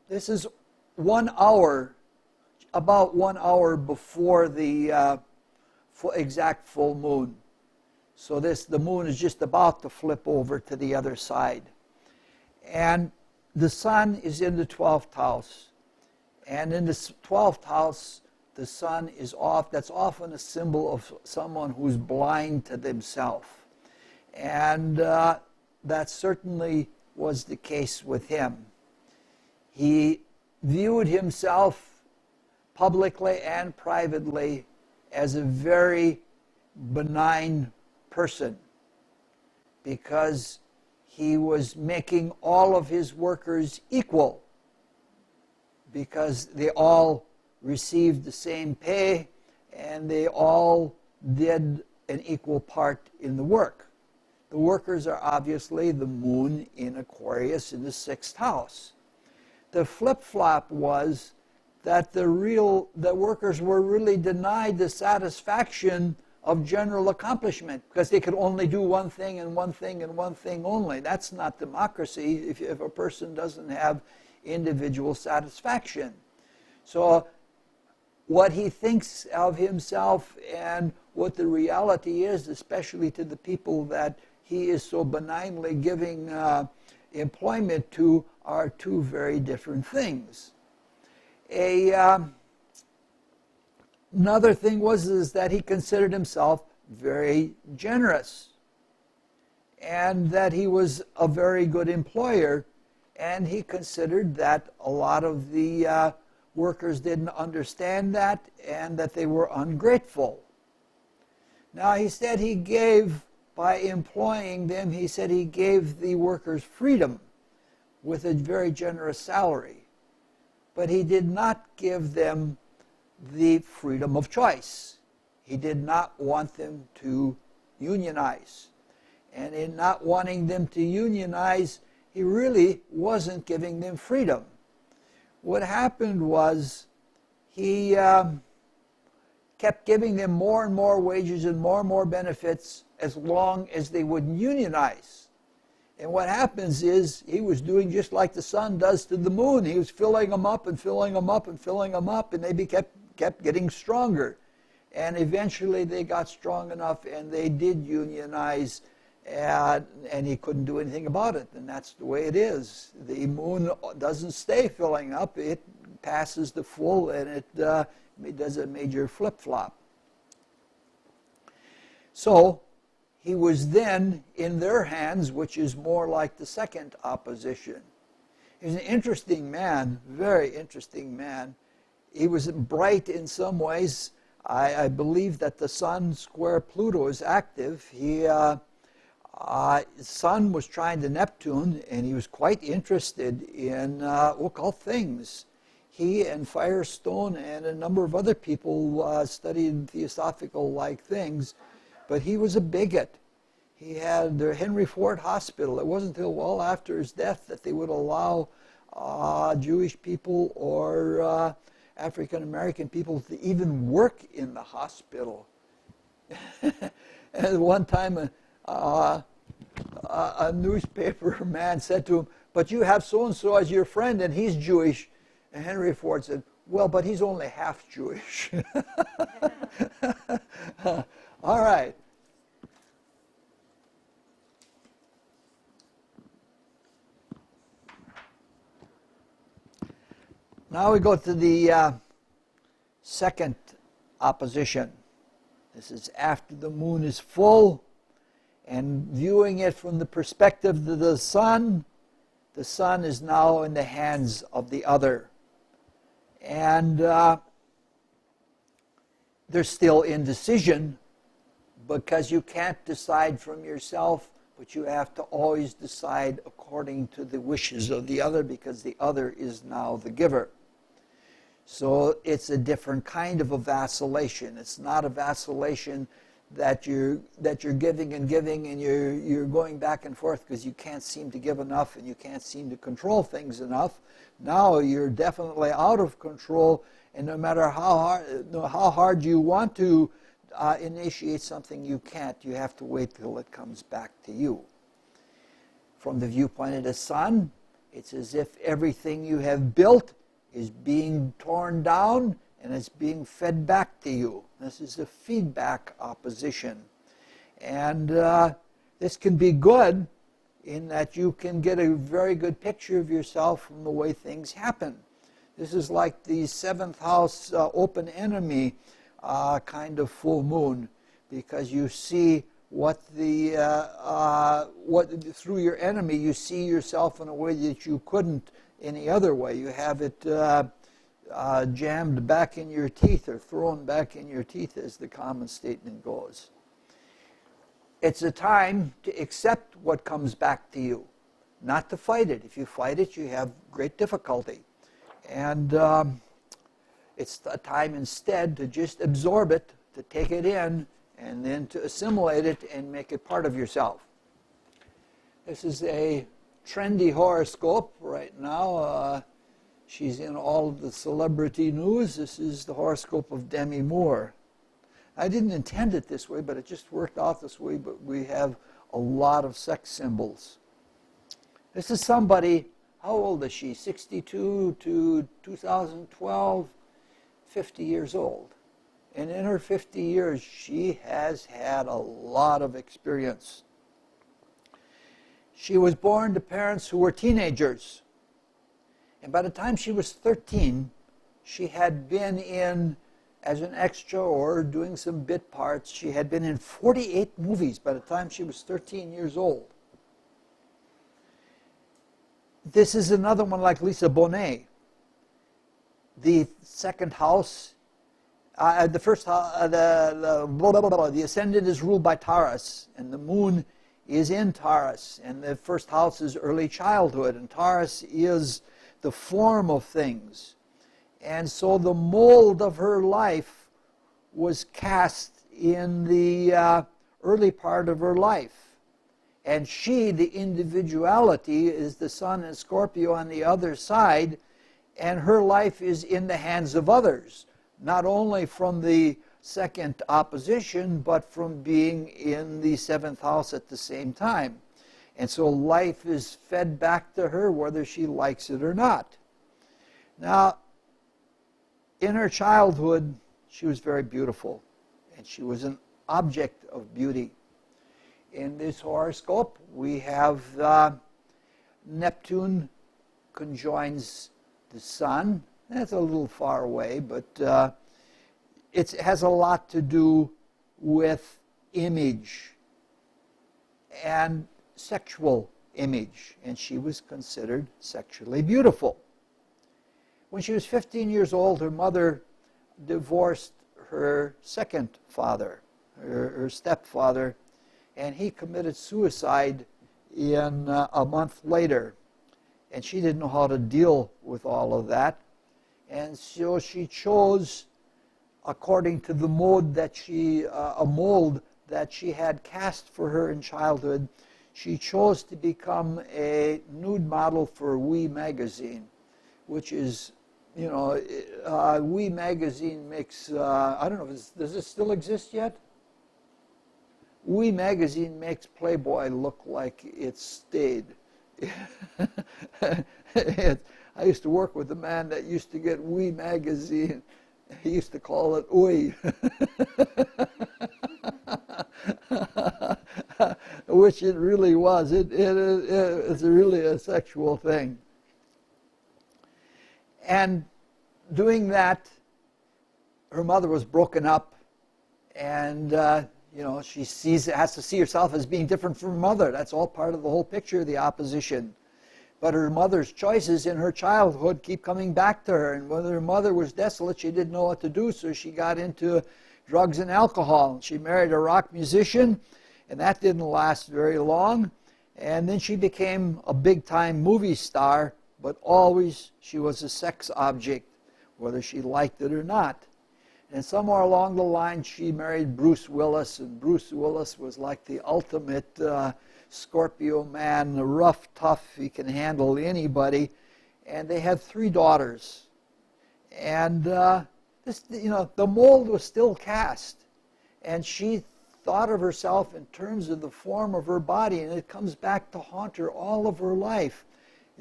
A: This is 1 hour, about 1 hour before the exact full moon. So the moon is just about to flip over to the other side. And the sun is in the 12th house. And in the 12th house, the sun is off. That's often a symbol of someone who's blind to themselves. And that certainly was the case with him. He viewed himself publicly and privately as a very benign person, because he was making all of his workers equal, because they all received the same pay and they all did an equal part in the work. The workers are obviously the moon in Aquarius in the 6th house. The flip-flop was that the workers were really denied the satisfaction of general accomplishment, because they could only do one thing and one thing and one thing only. That's not democracy if a person doesn't have individual satisfaction. So what he thinks of himself and what the reality is, especially to the people that he is so benignly giving employment to, are two very different things. Another thing is that he considered himself very generous, and that he was a very good employer, and he considered that a lot of the workers didn't understand that, and that they were ungrateful. Now he said he gave, by employing them, he said he gave the workers freedom with a very generous salary. But he did not give them the freedom of choice. He did not want them to unionize. And in not wanting them to unionize, he really wasn't giving them freedom. What happened was he kept giving them more and more wages and more benefits as long as they wouldn't unionize. And what happens is he was doing just like the sun does to the moon. He was filling them up and filling them up and filling them up, and they kept getting stronger. And eventually they got strong enough and they did unionize, and he couldn't do anything about it. And that's the way it is. The moon doesn't stay filling up. It passes the full, and it does a major flip-flop. So he was then in their hands, which is more like the second opposition. He was an interesting man, very interesting man. He was bright in some ways. I believe that the Sun square Pluto is active. His Sun was trying to Neptune, and he was quite interested in occult things. He and Firestone and a number of other people studied theosophical-like things, but he was a bigot. He had the Henry Ford Hospital. It wasn't until well after his death that they would allow Jewish people or African American people to even work in the hospital. And one time a newspaper man said to him, "But you have so-and-so as your friend, and he's Jewish." And Henry Ford said, "Well, but he's only half Jewish." All right. Now we go to the second opposition. This is after the moon is full, and viewing it from the perspective of the sun is now in the hands of the other. And there's still indecision, because you can't decide from yourself, but you have to always decide according to the wishes of the other, because the other is now the giver. So it's a different kind of a vacillation. It's not a vacillation that you're giving and you're going back and forth because you can't seem to give enough and you can't seem to control things enough. Now you're definitely out of control, and no matter how hard you want to initiate something, you can't. You have to wait till it comes back to you. From the viewpoint of the sun, it's as if everything you have built is being torn down and it's being fed back to you. This is a feedback opposition. And this can be good in that you can get a very good picture of yourself from the way things happen. This is like the seventh house open enemy kind of full moon, because you see what through your enemy you see yourself in a way that you couldn't any other way. You have it jammed back in your teeth, or thrown back in your teeth, as the common statement goes. It's a time to accept what comes back to you, not to fight it. If you fight it, you have great difficulty. And it's a time instead to just absorb it, to take it in, and then to assimilate it and make it part of yourself. This is a trendy horoscope right now. She's in all of the celebrity news. This is the horoscope of Demi Moore. I didn't intend it this way, but it just worked out this way. But we have a lot of sex symbols. This is somebody, how old is she? 62 to 2012, 50 years old. And in her 50 years, she has had a lot of experience. She was born to parents who were teenagers. And by the time she was 13, she had been in, as an extra or doing some bit parts, she had been in 48 movies by the time she was 13 years old. This is another one like Lisa Bonet. The second house The ascendant is ruled by Taurus, and the moon is in Taurus, and the first house is early childhood, and Taurus is the form of things. And so the mold of her life was cast in the early part of her life. And she, the individuality, is the sun and Scorpio on the other side, and her life is in the hands of others, not only from the second opposition, but from being in the seventh house at the same time. And so life is fed back to her whether she likes it or not. Now, in her childhood, she was very beautiful, and she was an object of beauty. In this horoscope, we have Neptune conjoins the sun. That's a little far away, but it has a lot to do with image and sexual image, and she was considered sexually beautiful. When she was 15 years old, her mother divorced her second father, her stepfather, and he committed suicide in a month later. And she didn't know how to deal with all of that. And so she chose, according to the mold that a mold that she had cast for her in childhood, she chose to become a nude model for Oui magazine, which is, you know, Oui magazine makes, I don't know, does this still exist yet? Oui magazine makes Playboy look like it stayed. I used to work with a man that used to get Oui magazine. He used to call it Oui, which it really was. It's really a sexual thing. And doing that, her mother was broken up, and you know, she has to see herself as being different from her mother. That's all part of the whole picture, the opposition. But her mother's choices in her childhood keep coming back to her. And when her mother was desolate, she didn't know what to do, so she got into drugs and alcohol. She married a rock musician, and that didn't last very long. And then she became a big-time movie star, but always she was a sex object, whether she liked it or not. And somewhere along the line, she married Bruce Willis, and Bruce Willis was like the ultimate Scorpio man, rough, tough, he can handle anybody. And they had 3 daughters. And the mold was still cast. And she thought of herself in terms of the form of her body, and it comes back to haunt her all of her life,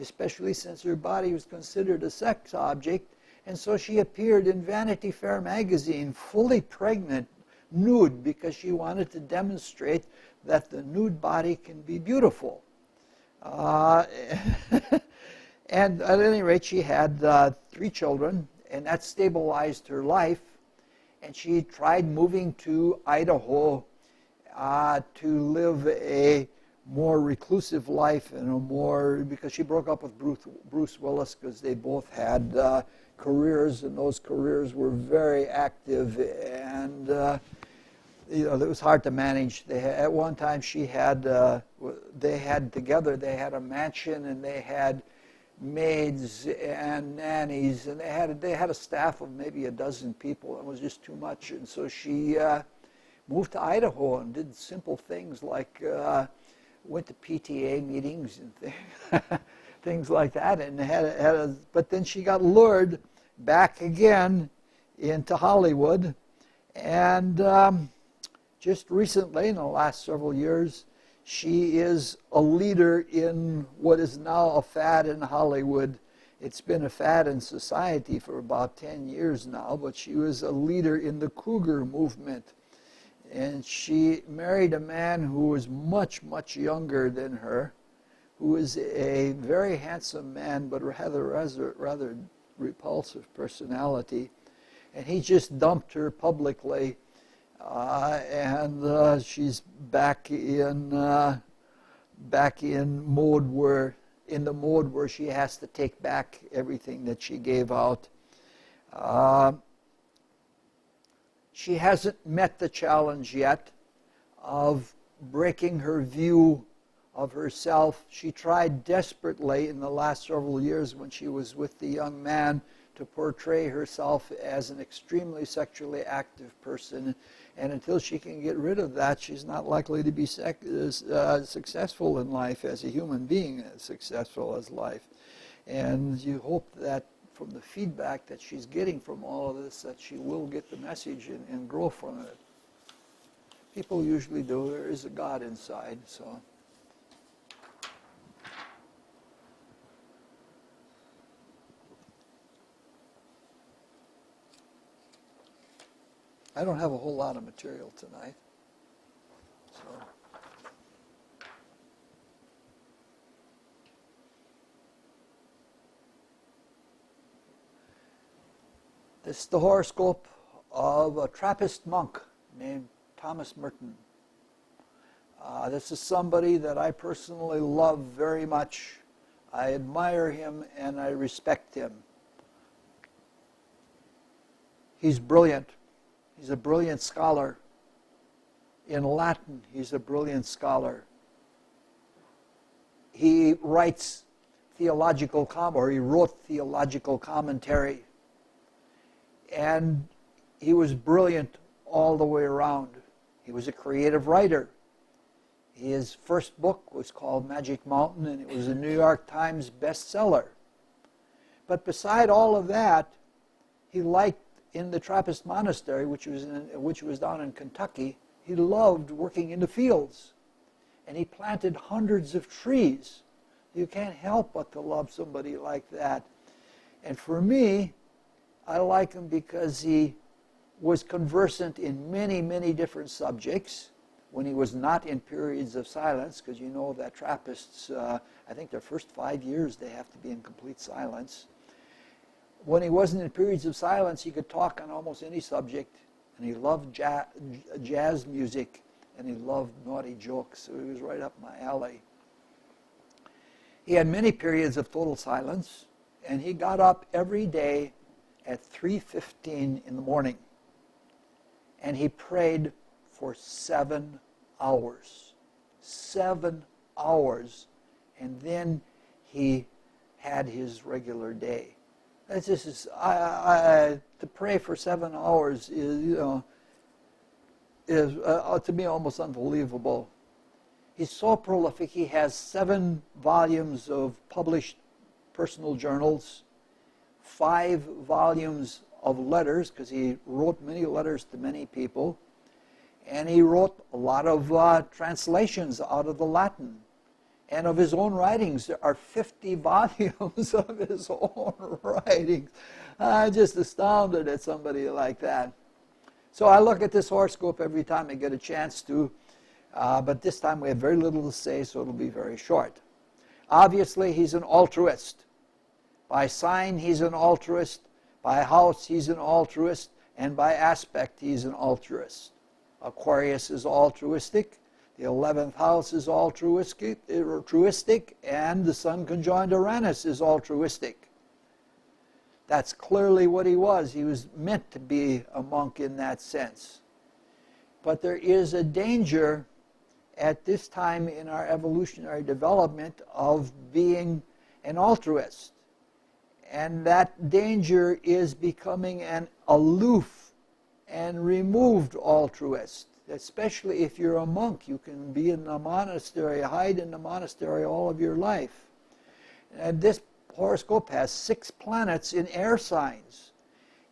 A: especially since her body was considered a sex object. And so she appeared in Vanity Fair magazine, fully pregnant, nude, because she wanted to demonstrate that the nude body can be beautiful. And at any rate, she had 3 children, and that stabilized her life. And she tried moving to Idaho to live a more reclusive life and because she broke up with Bruce Willis because they both had careers, and those careers were very active, and it was hard to manage. At one time they had a mansion, and they had maids and nannies, and they had a staff of maybe a dozen people. It was just too much, and so she moved to Idaho and did simple things like went to PTA meetings and things like that, and but then she got lured back again into Hollywood, and just recently, in the last several years, she is a leader in what is now a fad in Hollywood. It's been a fad in society for about 10 years now, but she was a leader in the Cougar movement. And she married a man who was much, much younger than her, who was a very handsome man, but rather repulsive personality. And he just dumped her publicly, and she's back in the mode where she has to take back everything that she gave out. She hasn't met the challenge yet of breaking her view of herself. She tried desperately in the last several years when she was with the young man to portray herself as an extremely sexually active person. And until she can get rid of that, she's not likely to be successful in life as a human being, as successful as life. And you hope that from the feedback that she's getting from all of this, that she will get the message and grow from it. People usually do. There is a God inside, so. I don't have a whole lot of material tonight, so. This is the horoscope of a Trappist monk named Thomas Merton. This is somebody that I personally love very much. I admire him and I respect him. He's brilliant. He's a brilliant scholar. In Latin, he's a brilliant scholar. He writes theological or he wrote theological commentary. And he was brilliant all the way around. He was a creative writer. His first book was called Magic Mountain, and it was a New York Times bestseller. But beside all of that, he liked, in the Trappist monastery, which was down in Kentucky, he loved working in the fields. And he planted hundreds of trees. You can't help but to love somebody like that. And for me, I like him because he was conversant in many, many different subjects when he was not in periods of silence, because you know that Trappists, I think their first 5 years, they have to be in complete silence. When he wasn't in periods of silence, he could talk on almost any subject, and he loved jazz music, and he loved naughty jokes, so he was right up my alley. He had many periods of total silence, and he got up every day at 3:15 in the morning, and he prayed for 7 hours. 7 hours, and then he had his regular day. That's just to pray for 7 hours is to me almost unbelievable. He's so prolific. He has 7 volumes of published personal journals, 5 volumes of letters, because he wrote many letters to many people, and he wrote a lot of translations out of the Latin. And of his own writings, there are 50 volumes of his own writings. I'm just astounded at somebody like that. So I look at this horoscope every time I get a chance to, but this time we have very little to say, so it'll be very short. Obviously, he's an altruist. By sign, he's an altruist. By house, he's an altruist. And by aspect, he's an altruist. Aquarius is altruistic. The 11th house is altruistic, and the Sun conjoined Uranus is altruistic. That's clearly what he was. He was meant to be a monk in that sense. But there is a danger at this time in our evolutionary development of being an altruist. And that danger is becoming an aloof and removed altruist. Especially if you're a monk, you can be in a monastery, hide in the monastery all of your life. And this horoscope has 6 planets in air signs.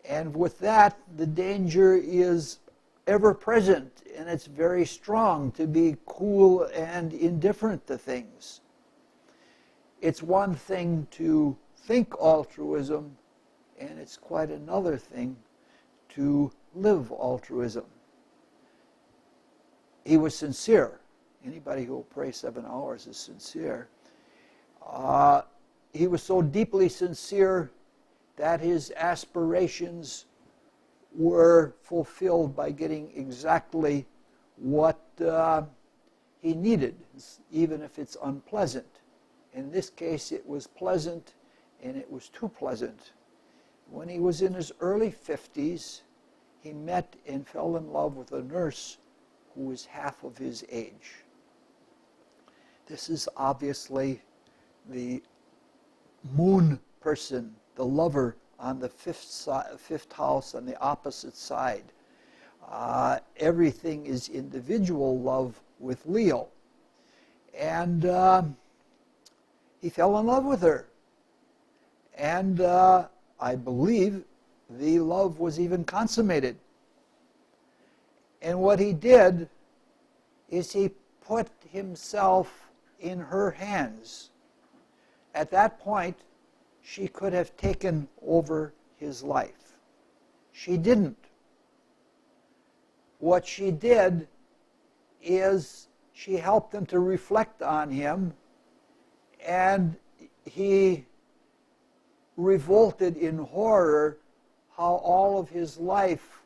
A: And with that, the danger is ever present, and it's very strong to be cool and indifferent to things. It's one thing to think altruism, and it's quite another thing to live altruism. He was sincere. Anybody who will pray 7 hours is sincere. He was so deeply sincere that his aspirations were fulfilled by getting exactly what he needed, even if it's unpleasant. In this case, it was pleasant, and it was too pleasant. When he was in his early 50s, he met and fell in love with a nurse who was half of his age. This is obviously the moon person, the lover on the fifth house on the opposite side. Everything is individual love with Leo. And he fell in love with her. And I believe the love was even consummated. And what he did is he put himself in her hands. At that point, she could have taken over his life. She didn't. What she did is she helped him to reflect on him, and he revolted in horror how all of his life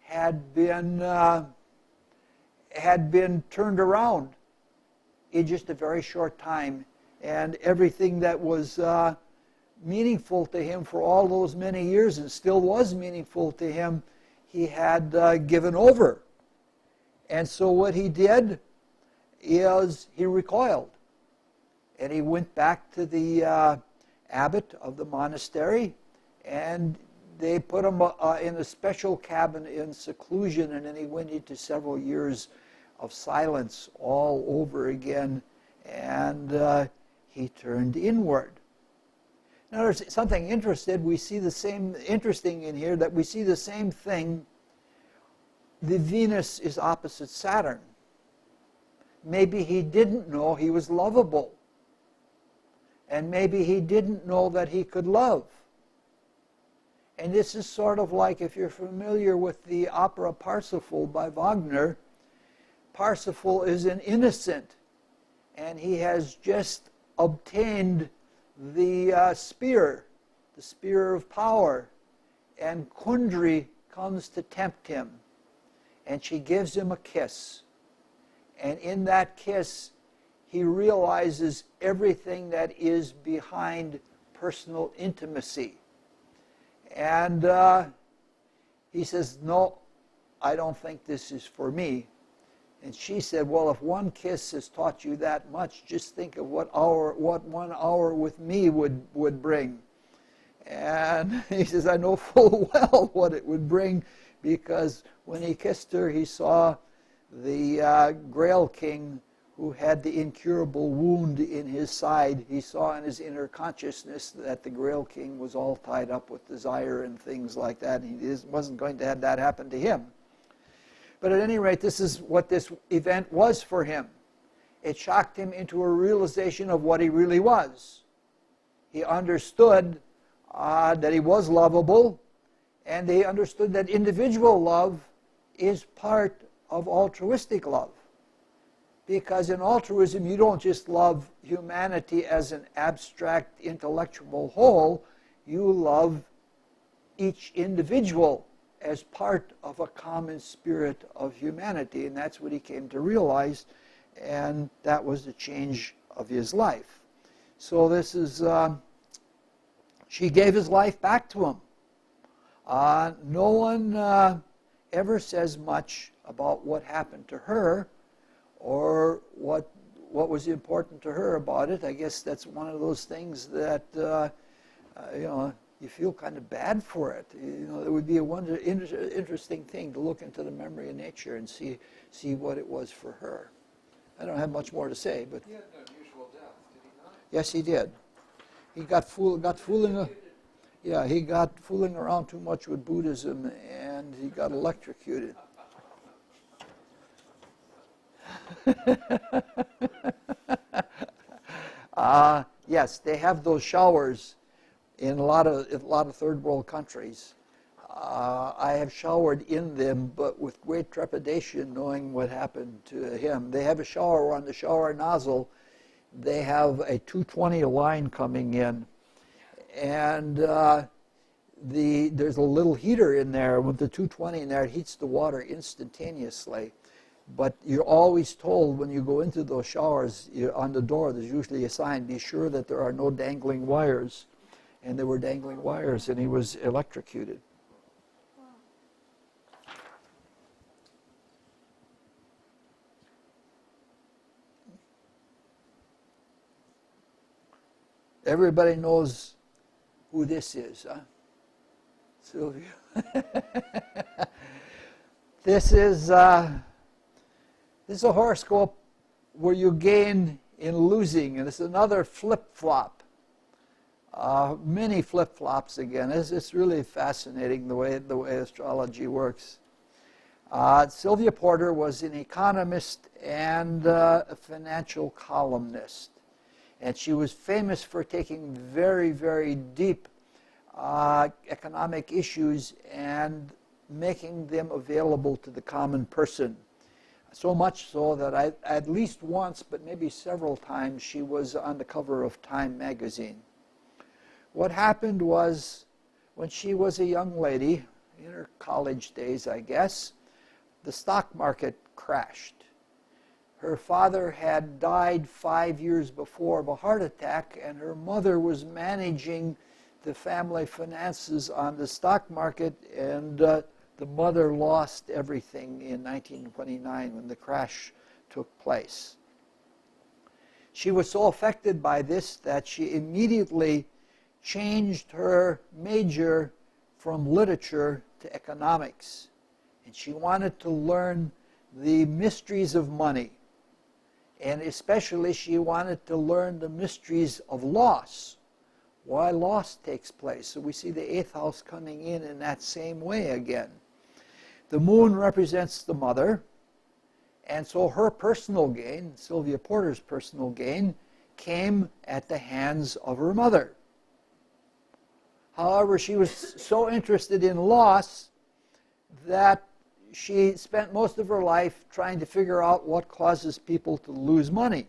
A: had been turned around in just a very short time, and everything that was meaningful to him for all those many years and still was meaningful to him, he had given over. And so what he did is he recoiled, and he went back to the abbot of the monastery, and they put him in a special cabin in seclusion, and then he went into several years of silence all over again, and he turned inward. Now there's something interesting. We see the same interesting in here, that we see the same thing. The Venus is opposite Saturn. Maybe he didn't know he was lovable. And maybe he didn't know that he could love. And this is sort of like, if you're familiar with the opera Parsifal by Wagner, Parsifal is an innocent, and he has just obtained the spear of power, and Kundry comes to tempt him, and she gives him a kiss, and in that kiss he realizes everything that is behind personal intimacy, and he says, "No, I don't think this is for me." And she said, "Well, if one kiss has taught you that much, just think of what 1 hour with me would bring." And he says, "I know full well what it would bring," because when he kissed her, he saw the Grail King, who had the incurable wound in his side. He saw in his inner consciousness that the Grail King was all tied up with desire and things like that. And he wasn't going to have that happen to him. But at any rate, this is what this event was for him. It shocked him into a realization of what he really was. He understood that he was lovable, and he understood that individual love is part of altruistic love. Because in altruism, you don't just love humanity as an abstract intellectual whole, you love each individual as part of a common spirit of humanity. And that's what he came to realize, and that was the change of his life. So this is, she gave his life back to him. No one ever says much about what happened to her, or what was important to her about it. I guess that's one of those things that, you feel kind of bad for it. It would be a interesting thing to look into the memory of nature and see what it was for her. I don't have much more to say, but
C: He had an unusual death, did he not?
A: yes, he did. He got fooling. Yeah, he got fooling around too much with Buddhism, and he got electrocuted. Yes, they have those showers in a lot of third world countries. I have showered in them, but with great trepidation, knowing what happened to him. They have a shower on the shower nozzle. They have a 220 line coming in, and there's a little heater in there. With the 220 in there, it heats the water instantaneously. But you're always told when you go into those showers, on the door there's usually a sign, be sure that there are no dangling wires. And there were dangling wires, and he was electrocuted. everybody knows who this is, huh? Sylvia. This is a horoscope where you gain in losing, and it's another flip-flop. Many flip-flops again. It's really fascinating the way astrology works. Sylvia Porter was an economist and a financial columnist. And she was famous for taking very, very deep economic issues and making them available to the common person. So much so that at least once, but maybe several times, she was on the cover of Time magazine. What happened was, when she was a young lady, in her college days, I guess, the stock market crashed. Her father had died 5 years before of a heart attack, and her mother was managing the family finances on the stock market, and the mother lost everything in 1929 when the crash took place. She was so affected by this that she immediately changed her major from literature to economics. And she wanted to learn the mysteries of money. And especially she wanted to learn the mysteries of loss, why loss takes place. So we see the 8th house coming in that same way again. The moon represents the mother, and so her personal gain, Sylvia Porter's personal gain, came at the hands of her mother. However, she was so interested in loss that she spent most of her life trying to figure out what causes people to lose money.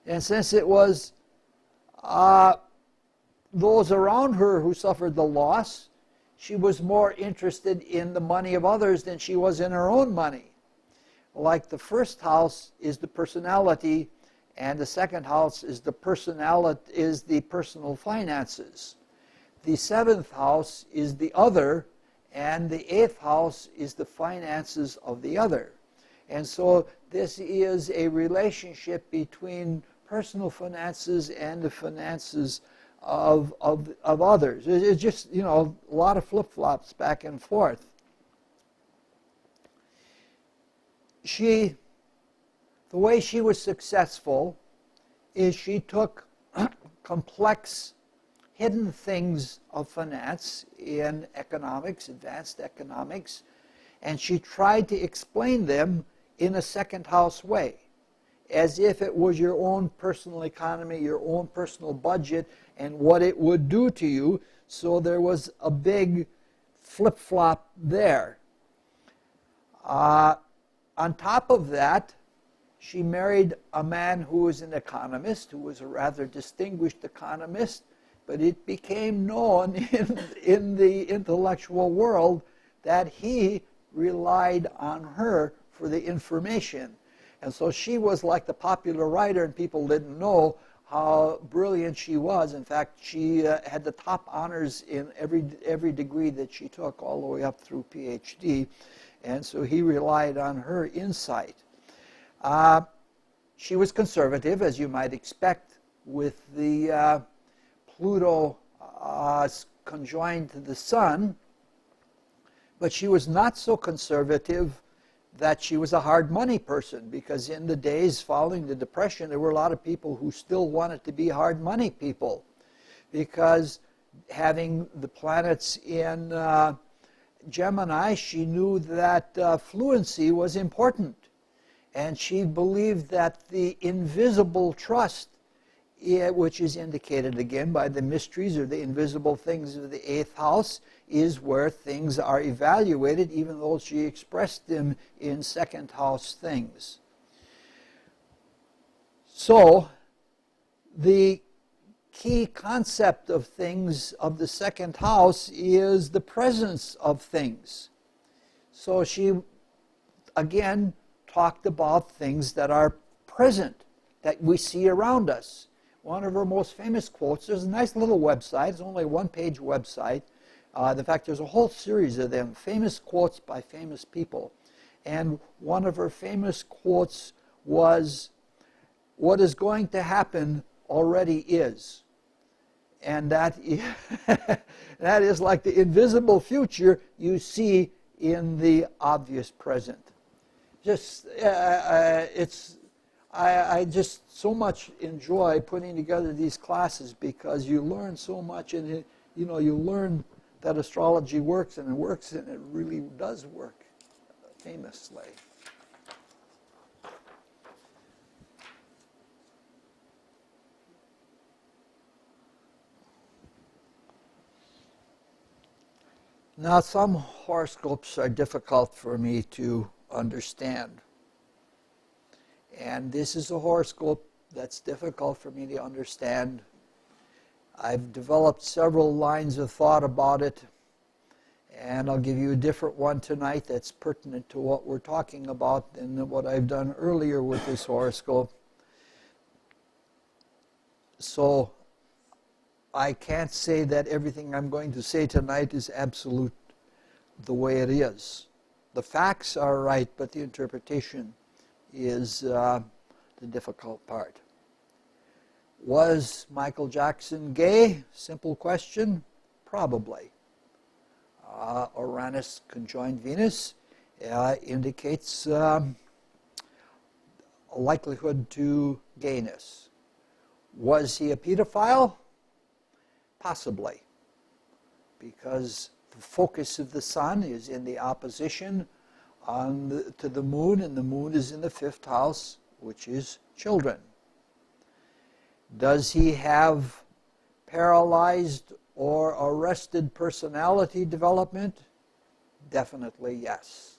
A: And since it was those around her who suffered the loss, she was more interested in the money of others than she was in her own money. Like the 1st house is the personality, and the 2nd house is the personal finances. The 7th house is the other, and the 8th house is the finances of the other. And so this is a relationship between personal finances and the finances of others. It's just, a lot of flip-flops back and forth. The way she was successful is she took complex hidden things of finance in economics, advanced economics, and she tried to explain them in a 2nd house way, as if it was your own personal economy, your own personal budget, and what it would do to you. So there was a big flip-flop there. On top of that, she married a man who was an economist, who was a rather distinguished economist, but it became known in the intellectual world that he relied on her for the information. And so she was like the popular writer, and people didn't know how brilliant she was. In fact, she had the top honors in every degree that she took, all the way up through PhD. And so he relied on her insight. She was conservative, as you might expect, with the Pluto conjoined to the Sun, but she was not so conservative that she was a hard money person, because in the days following the Depression, there were a lot of people who still wanted to be hard money people, because having the planets in Gemini, she knew that fluency was important, and she believed that the invisible trust, which is indicated again by the mysteries or the invisible things of the 8th house, is where things are evaluated, even though she expressed them in 2nd house things. So the key concept of things of the 2nd house is the presence of things. So she again talked about things that are present, that we see around us. One of her most famous quotes, there's a nice little website, it's only a 1-page website. In fact, there's a whole series of them, famous quotes by famous people. And one of her famous quotes was, "What is going to happen already is. And that that is like the invisible future you see in the obvious present. Just I just so much enjoy putting together these classes because you learn so much, and you learn that astrology works, and it works, and it really does work famously. Now, some horoscopes are difficult for me to understand. And this is a horoscope that's difficult for me to understand. I've developed several lines of thought about it, and I'll give you a different one tonight that's pertinent to what we're talking about than what I've done earlier with this horoscope. So I can't say that everything I'm going to say tonight is absolute the way it is. The facts are right, but the interpretation is the difficult part. Was Michael Jackson gay? Simple question. Probably. Uranus conjoined Venus indicates a likelihood to gayness. Was he a pedophile? Possibly, because the focus of the sun is in the opposition to the moon, and the moon is in the 5th house, which is children. Does he have paralyzed or arrested personality development? Definitely yes.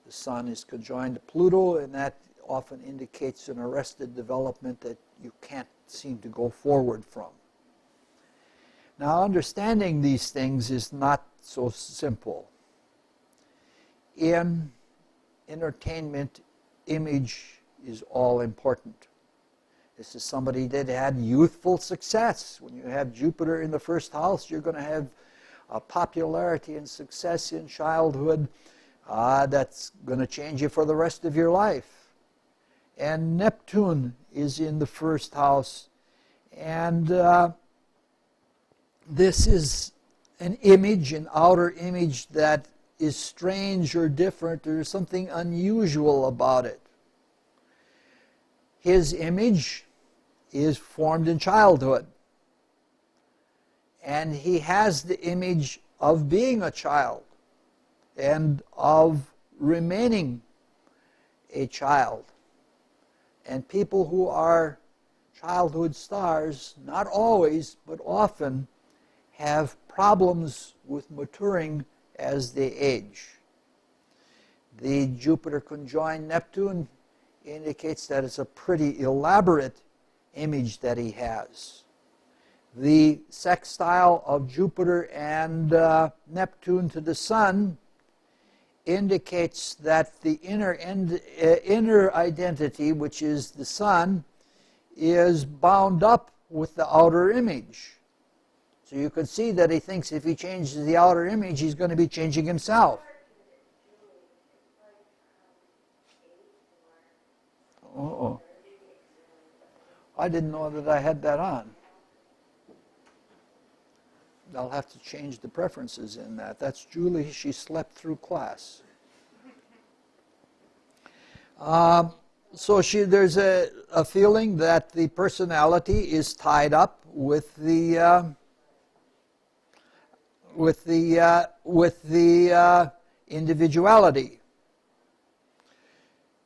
A: The sun is conjoined to Pluto, and that often indicates an arrested development that you can't seem to go forward from. Now, understanding these things is not so simple. In entertainment, image is all important. This is somebody that had youthful success. When you have Jupiter in the 1st house, you're going to have a popularity and success in childhood that's going to change you for the rest of your life. And Neptune is in the 1st house, and this is an image, an outer image that is strange or different. There's something unusual about it. His image is formed in childhood. And he has the image of being a child and of remaining a child. And people who are childhood stars, not always, but often, have problems with maturing as they age. The Jupiter conjoined Neptune indicates that it's a pretty elaborate image that he has. The sextile of Jupiter and Neptune to the Sun indicates that the inner identity, which is the Sun, is bound up with the outer image. So you can see that he thinks if he changes the outer image, he's going to be changing himself. Uh-oh. I didn't know that I had that on. I'll have to change the preferences in that. That's Julie. She slept through class. So there's a feeling that the personality is tied up with the individuality.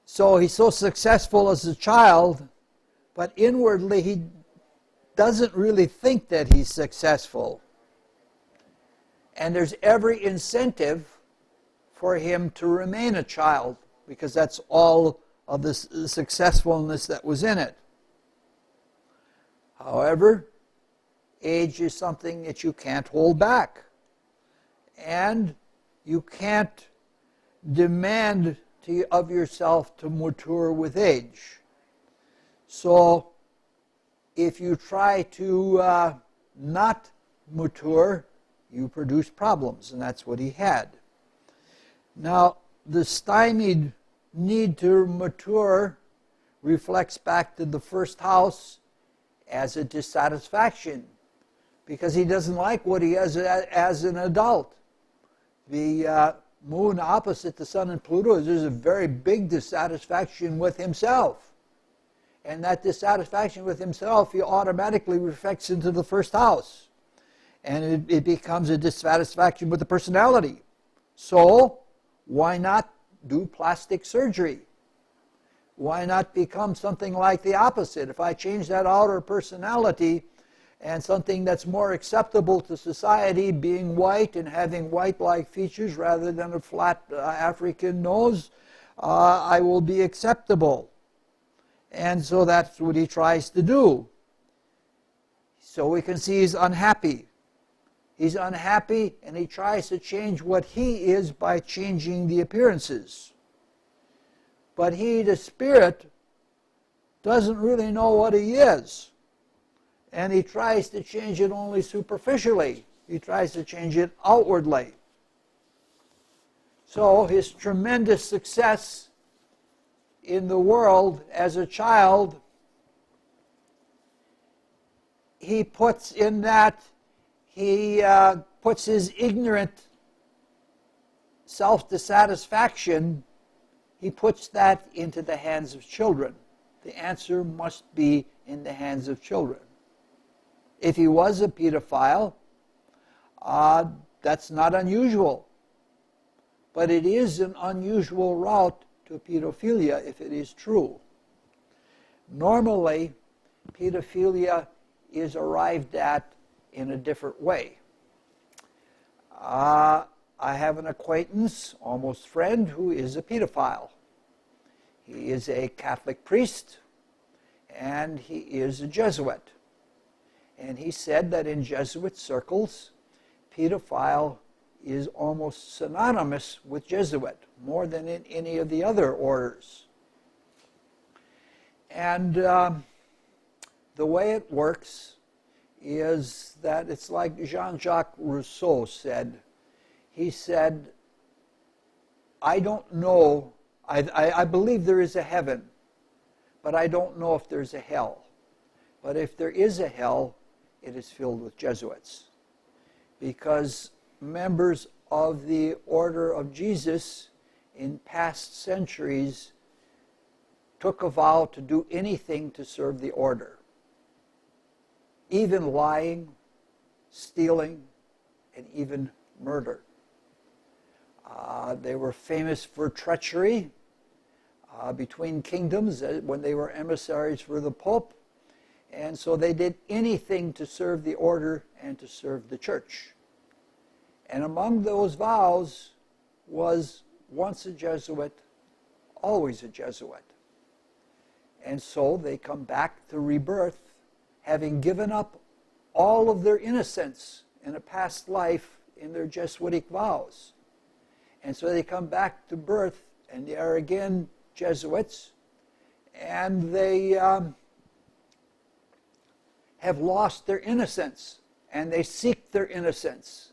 A: So he's so successful as a child, but inwardly he doesn't really think that he's successful. And there's every incentive for him to remain a child, because that's all of the successfulness that was in it. However, age is something that you can't hold back. And you can't demand of yourself to mature with age. So if you try to not mature, you produce problems, and that's what he had. Now, the stymied need to mature reflects back to the 1st house as a dissatisfaction because he doesn't like what he has as an adult. The moon opposite the sun and Pluto, there's a very big dissatisfaction with himself. And that dissatisfaction with himself, he automatically reflects into the first house. And it becomes a dissatisfaction with the personality. So, why not do plastic surgery? Why not become something like the opposite? If I change that outer personality and something that's more acceptable to society, being white and having white-like features rather than a flat African nose, I will be acceptable. And so that's what he tries to do. So we can see he's unhappy. He's unhappy and he tries to change what he is by changing the appearances. But he, the spirit, doesn't really know what he is. And he tries to change it only superficially. He tries to change it outwardly. So his tremendous success in the world as a child, he puts in that, he puts his ignorant self-dissatisfaction, he puts that into the hands of children. The answer must be in the hands of children. If he was a pedophile, that's not unusual. But it is an unusual route to pedophilia if it is true. Normally, pedophilia is arrived at in a different way. I have an acquaintance, almost friend, who is a pedophile. He is a Catholic priest, and he is a Jesuit. And he said that in Jesuit circles, pedophile is almost synonymous with Jesuit, more than in any of the other orders. And the way it works is that it's like Jean-Jacques Rousseau said. He said, I don't know, I believe there is a heaven, but I don't know if there's a hell. But if there is a hell, it is filled with Jesuits. Because members of the Order of Jesus in past centuries took a vow to do anything to serve the order. Even lying, stealing, and even murder. They were famous for treachery between kingdoms when they were emissaries for the Pope. And so they did anything to serve the order and to serve the church. And among those vows was once a Jesuit, always a Jesuit. And so they come back to rebirth, having given up all of their innocence in a past life in their Jesuitic vows. And so they come back to birth, and they are again Jesuits, and they have lost their innocence, and they seek their innocence,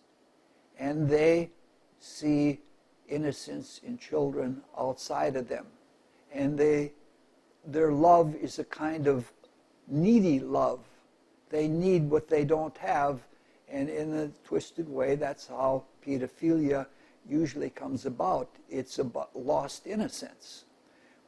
A: and they see innocence in children outside of them, and their love is a kind of needy love. They need what they don't have, and in a twisted way, that's how pedophilia usually comes about. It's about lost innocence.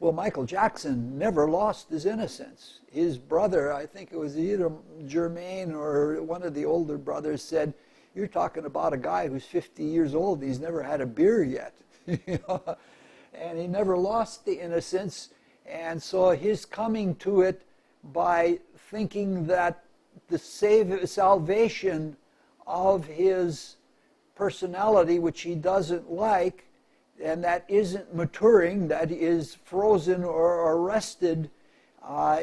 A: Well, Michael Jackson never lost his innocence. His brother, I think it was either Jermaine or one of the older brothers, said, "You're talking about a guy who's 50 years old. He's never had a beer yet." And he never lost the innocence. And so his coming to it by thinking that the salvation of his personality, which he doesn't like, and that isn't maturing, that is frozen or arrested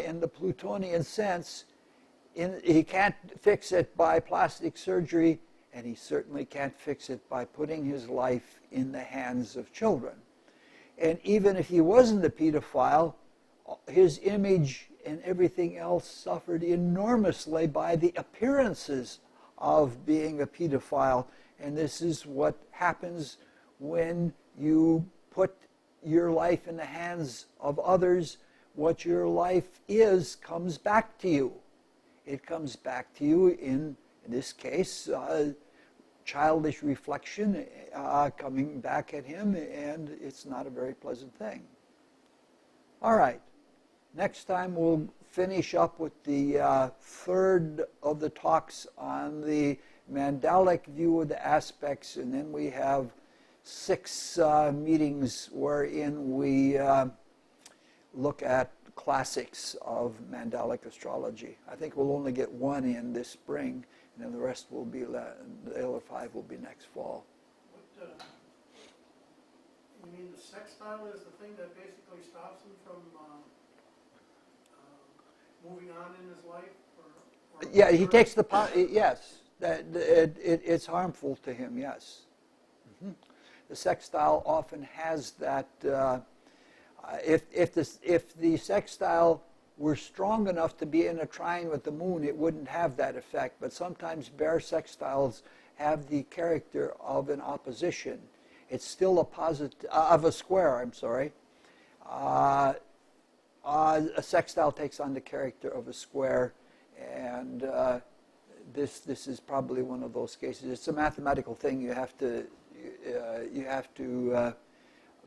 A: in the Plutonian sense, he can't fix it by plastic surgery, and he certainly can't fix it by putting his life in the hands of children. And even if he wasn't a pedophile, his image and everything else suffered enormously by the appearances of being a pedophile. And this is what happens when you put your life in the hands of others. What your life is comes back to you. it comes back to you in this case, childish reflection coming back at him, and it's not a very pleasant thing. All right. Next time we'll finish up with the third of the talks on the mandalic view of the aspects, and then we have 6 meetings wherein we look at classics of mandalic astrology. I think we'll only get 1 in this spring, and then the rest will be, the other 5 will be next fall.
B: You mean the sextile is the thing that basically stops him from moving on in his life? Or
A: Yeah, he takes the, yes, it's harmful to him, yes. Mm-hmm. The sextile often has that, if the sextile were strong enough to be in a trine with the moon, it wouldn't have that effect. But sometimes bare sextiles have the character of an opposition. It's still a positive, of a square, I'm sorry. A sextile takes on the character of a square, and this is probably one of those cases. It's a mathematical thing. You have to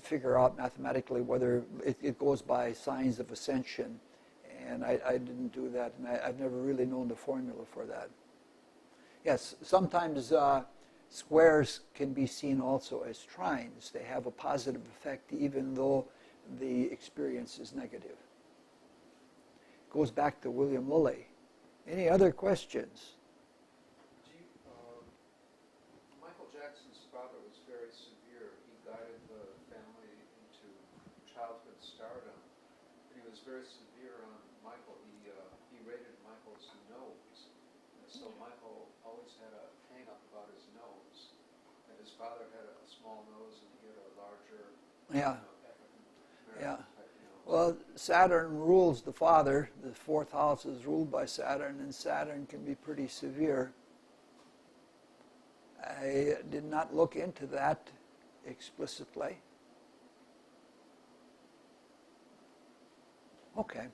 A: figure out mathematically whether it goes by signs of ascension, and I didn't do that, and I've never really known the formula for that. Yes, sometimes squares can be seen also as trines. They have a positive effect even though the experience is negative. Goes back to William Lilly. Any other questions?
C: Michael Jackson's father was very severe. He guided the family into childhood stardom. And he was very severe on Michael. He rated Michael's nose. And so Michael always had a hang-up about his nose. And his father had a small nose and he had a larger
A: Yeah.
C: African-American
A: Yeah.
C: type nose.
A: Well, Saturn rules the father. The 4th house is ruled by Saturn, and Saturn can be pretty severe. I did not look into that explicitly. Okay.